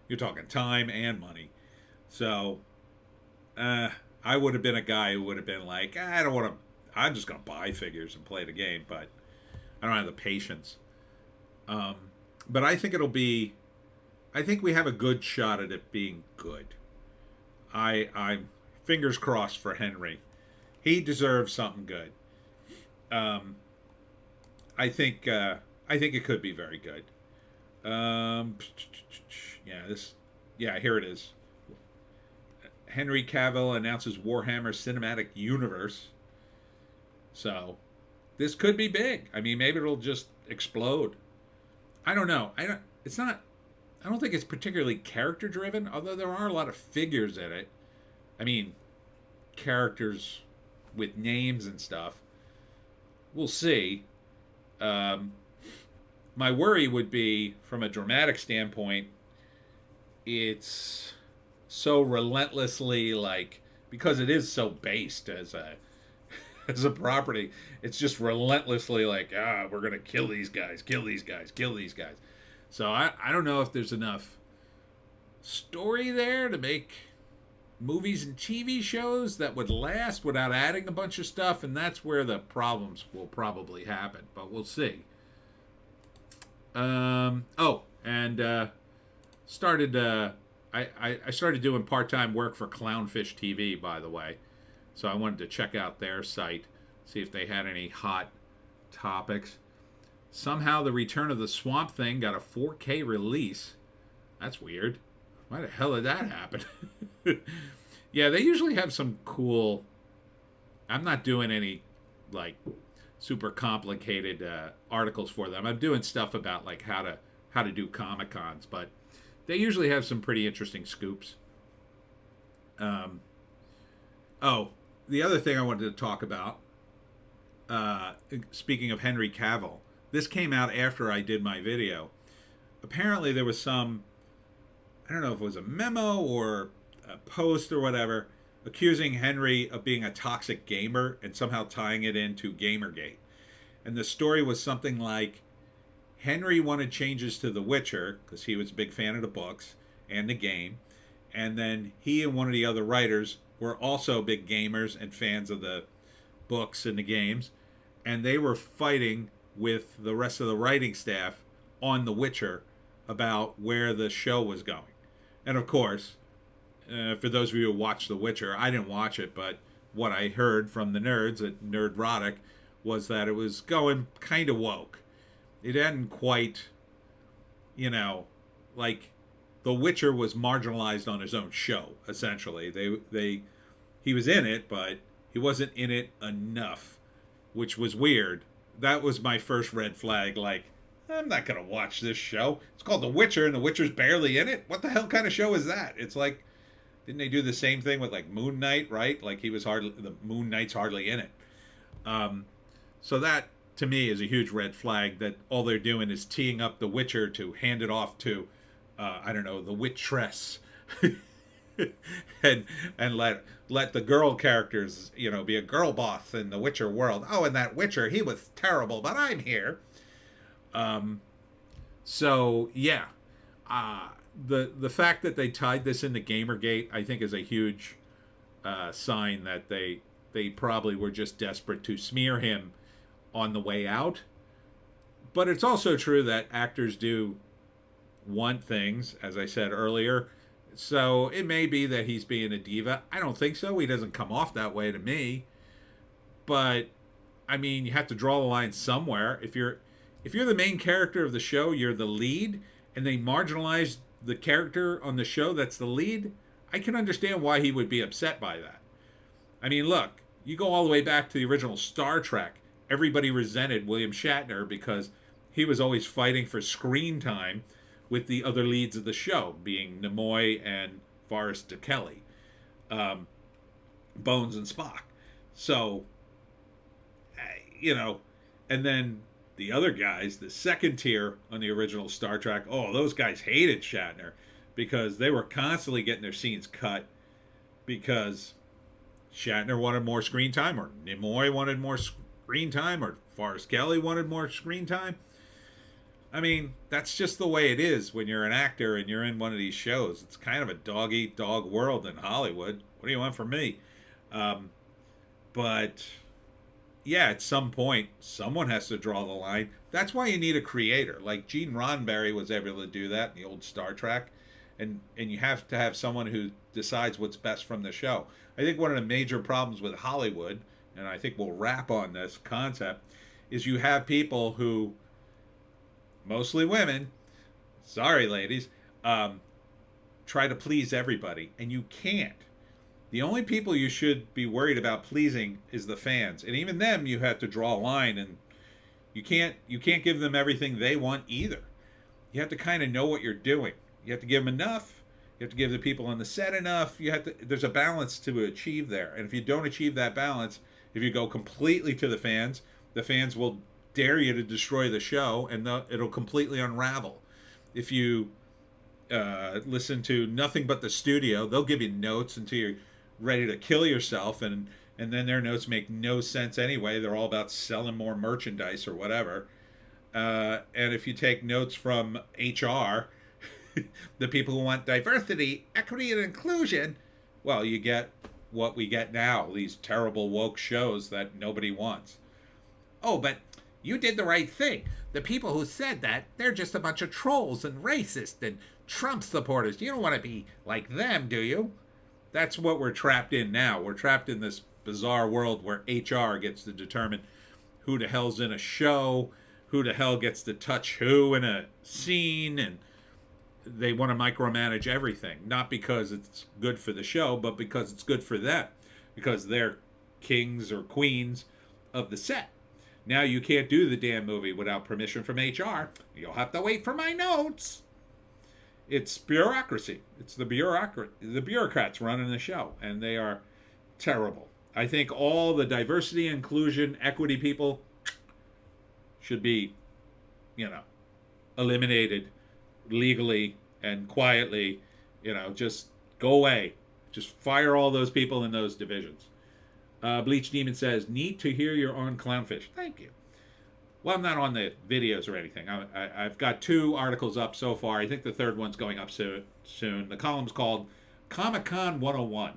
you're talking time and money. So, I would have been a guy who would have been like, I don't want to, I'm just going to buy figures and play the game, but I don't have the patience. But I think I think we have a good shot at it being good. I'm fingers crossed for Henry. He deserves something good. I think it could be very good. Here it is. Henry Cavill announces Warhammer Cinematic Universe. So, this could be big. I mean, maybe it'll just explode. I don't know. I don't think it's particularly character driven, although there are a lot of figures in it. I mean, characters with names and stuff. We'll see. Um, my worry would be, from a dramatic standpoint, it's so relentlessly, like, because it is so based as a as a property, it's just relentlessly like, we're gonna kill these guys, kill these guys, kill these guys. So I don't know if there's enough story there to make movies and TV shows that would last without adding a bunch of stuff, and that's where the problems will probably happen. But we'll see. Started. I started doing part-time work for Clownfish TV, by the way. So I wanted to check out their site, see if they had any hot topics. Somehow the Return of the Swamp Thing got a 4K release. That's weird. Why the hell did that happen? Yeah, they usually have some cool... I'm not doing any, like, super complicated articles for them. I'm doing stuff about, like, how to do Comic-Cons, but they usually have some pretty interesting scoops. The other thing I wanted to talk about, speaking of Henry Cavill, this came out after I did my video. Apparently there was some, I don't know if it was a memo or a post or whatever, accusing Henry of being a toxic gamer and somehow tying it into Gamergate. And the story was something like, Henry wanted changes to The Witcher, because he was a big fan of the books and the game, and then he and one of the other writers were also big gamers and fans of the books and the games, and they were fighting with the rest of the writing staff on The Witcher about where the show was going. And of course, for those of you who watched The Witcher, I didn't watch it, but what I heard from the nerds at Nerdrotic was that it was going kind of woke. It hadn't quite, like, The Witcher was marginalized on his own show, essentially. He was in it, but he wasn't in it enough, which was weird. That was my first red flag, like, I'm not going to watch this show. It's called The Witcher, and The Witcher's barely in it? What the hell kind of show is that? It's like, didn't they do the same thing with, like, Moon Knight, right? Like, the Moon Knight's hardly in it. So that, to me, is a huge red flag, that all they're doing is teeing up The Witcher to hand it off to, the Wittress. and let the girl characters, be a girl boss in the Witcher world. Oh, and that Witcher, he was terrible, but I'm here. So yeah, the fact that they tied this into Gamergate, I think, is a huge sign that they probably were just desperate to smear him on the way out. But it's also true that actors do want things, as I said earlier. So it may be that he's being a diva. I don't think so. He doesn't come off that way to me. But I mean, you have to draw the line somewhere. If you're the main character of the show, you're the lead, and they marginalize the character on the show that's the lead, I can understand why he would be upset by that. I mean, look, you go all the way back to the original Star Trek. Everybody resented William Shatner because he was always fighting for screen time with the other leads of the show, being Nimoy and Forrest Kelly, Bones and Spock. So, and then the other guys, the second tier on the original Star Trek, those guys hated Shatner because they were constantly getting their scenes cut because Shatner wanted more screen time, or Nimoy wanted more screen time, or Forrest Kelly wanted more screen time. I mean, that's just the way it is when you're an actor and you're in one of these shows. It's kind of a dog-eat-dog world in Hollywood. What do you want from me? But, yeah, at some point, someone has to draw the line. That's why you need a creator. Like Gene Roddenberry was able to do that in the old Star Trek. And you have to have someone who decides what's best from the show. I think one of the major problems with Hollywood, and I think we'll wrap on this concept, is you have people who, mostly women, sorry ladies, try to please everybody, and you can't. The only people you should be worried about pleasing is the fans, and even them you have to draw a line, and you can't give them everything they want either. You have to kind of know what you're doing. You have to give them enough. You have to give the people on the set enough. There's a balance to achieve there, and if you don't achieve that balance, if you go completely to the fans will dare you to destroy the show, and it'll completely unravel. If you listen to nothing but the studio, they'll give you notes until you're ready to kill yourself, and then their notes make no sense anyway. They're all about selling more merchandise or whatever. And if you take notes from HR, the people who want diversity, equity, and inclusion, well, you get what we get now, these terrible woke shows that nobody wants. Oh, but you did the right thing. The people who said that, they're just a bunch of trolls and racists and Trump supporters. You don't want to be like them, do you? That's what we're trapped in now. We're trapped in this bizarre world where HR gets to determine who the hell's in a show, who the hell gets to touch who in a scene, and they want to micromanage everything. Not because it's good for the show, but because it's good for them. Because they're kings or queens of the set. Now you can't do the damn movie without permission from HR. You'll have to wait for my notes. It's bureaucracy. It's the bureaucrats running the show, and they are terrible. I think all the diversity, inclusion, equity people should be, eliminated legally and quietly. Just go away. Just fire all those people in those divisions. Bleach Demon says, neat to hear you're on Clownfish. Thank you. Well, I'm not on the videos or anything. I've got 2 articles up so far. I think the 3rd one's going up soon. The column's called Comic-Con 101.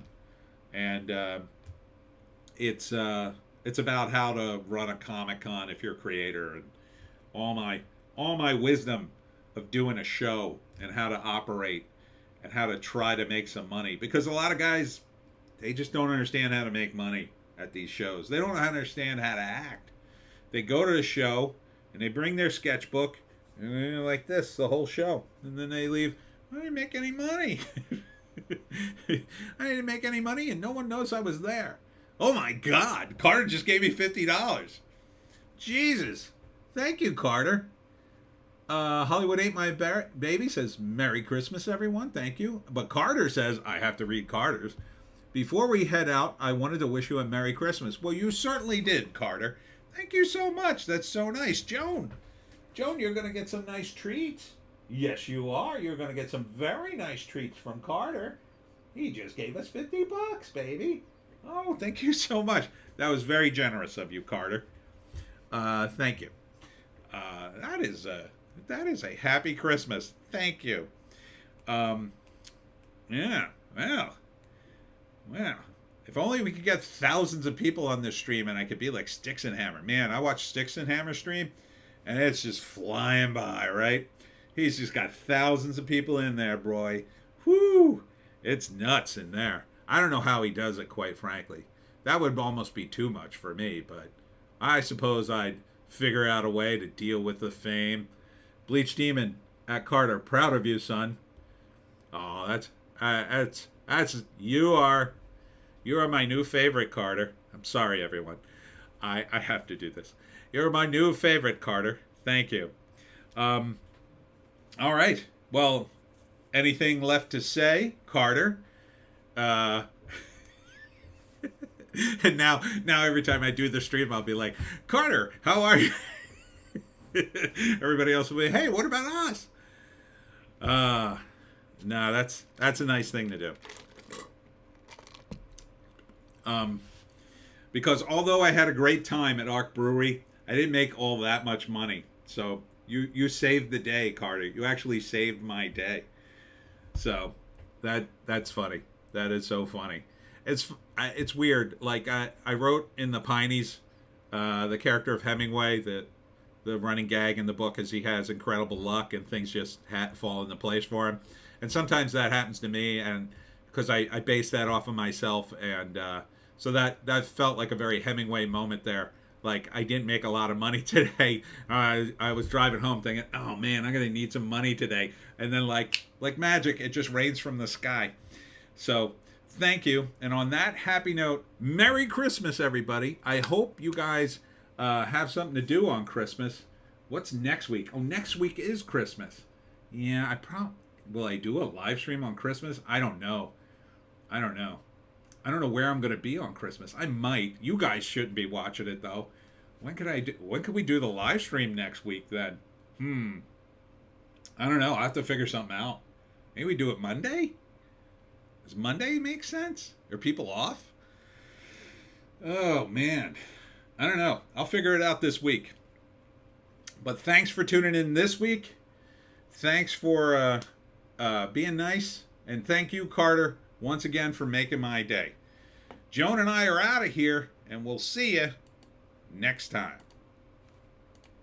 And it's about how to run a Comic-Con if you're a creator, and all my wisdom of doing a show and how to operate and how to try to make some money. Because a lot of guys, they just don't understand how to make money at these shows. They don't understand how to act. They go to the show and they bring their sketchbook and they're like this the whole show, and then they leave. I didn't make any money. I didn't make any money, and no one knows I was there. Oh my God! Carter just gave me $50. Jesus, thank you, Carter. Hollywood Ain't My Baby says, Merry Christmas, everyone. Thank you. But Carter says, I have to read Carter's. Before we head out, I wanted to wish you a Merry Christmas. Well, you certainly did, Carter. Thank you so much. That's so nice. Joan, you're going to get some nice treats. Yes, you are. You're going to get some very nice treats from Carter. He just gave us $50, baby. Oh, thank you so much. That was very generous of you, Carter. Thank you. That is a happy Christmas. Thank you. Yeah. Well. If only we could get thousands of people on this stream and I could be like Sticks and Hammer. Man, I watch Sticks and Hammer stream and it's just flying by, right? He's just got thousands of people in there, boy. Whoo! It's nuts in there. I don't know how he does it, quite frankly. That would almost be too much for me, but I suppose I'd figure out a way to deal with the fame. Bleach Demon at Carter, proud of you, son. Oh, that's you are my new favorite, Carter. I'm sorry, everyone. I have to do this. You're my new favorite, Carter. Thank you. All right. Well, anything left to say, Carter? And now every time I do the stream, I'll be like, Carter, how are you? Everybody else will be, hey, what about us? No, that's a nice thing to do. Because although I had a great time at Arc Brewery, I didn't make all that much money. So you saved the day, Carter. You actually saved my day. So that's funny. That is so funny. It's weird. Like I wrote in the Pineys, the character of Hemingway, the running gag in the book is he has incredible luck and things just fall into place for him. And sometimes that happens to me, and because I base that off of myself, and so that felt like a very Hemingway moment there. Like, I didn't make a lot of money today. I was driving home thinking, oh man, I'm gonna need some money today. And then like magic, it just rains from the sky. So thank you. And on that happy note, Merry Christmas, everybody. I hope you guys have something to do on Christmas. What's next week? Oh, next week is Christmas. Yeah, will I do a live stream on Christmas? I don't know. I don't know where I'm going to be on Christmas. I might. You guys shouldn't be watching it, though. when could we do the live stream next week then? I don't know. I have to figure something out. Maybe we do it Monday? Does Monday make sense? Are people off? Oh man. I don't know. I'll figure it out this week. But thanks for tuning in this week. Thanks for being nice. And thank you, Carter, once again for making my day. Joan and I are out of here, and we'll see you next time.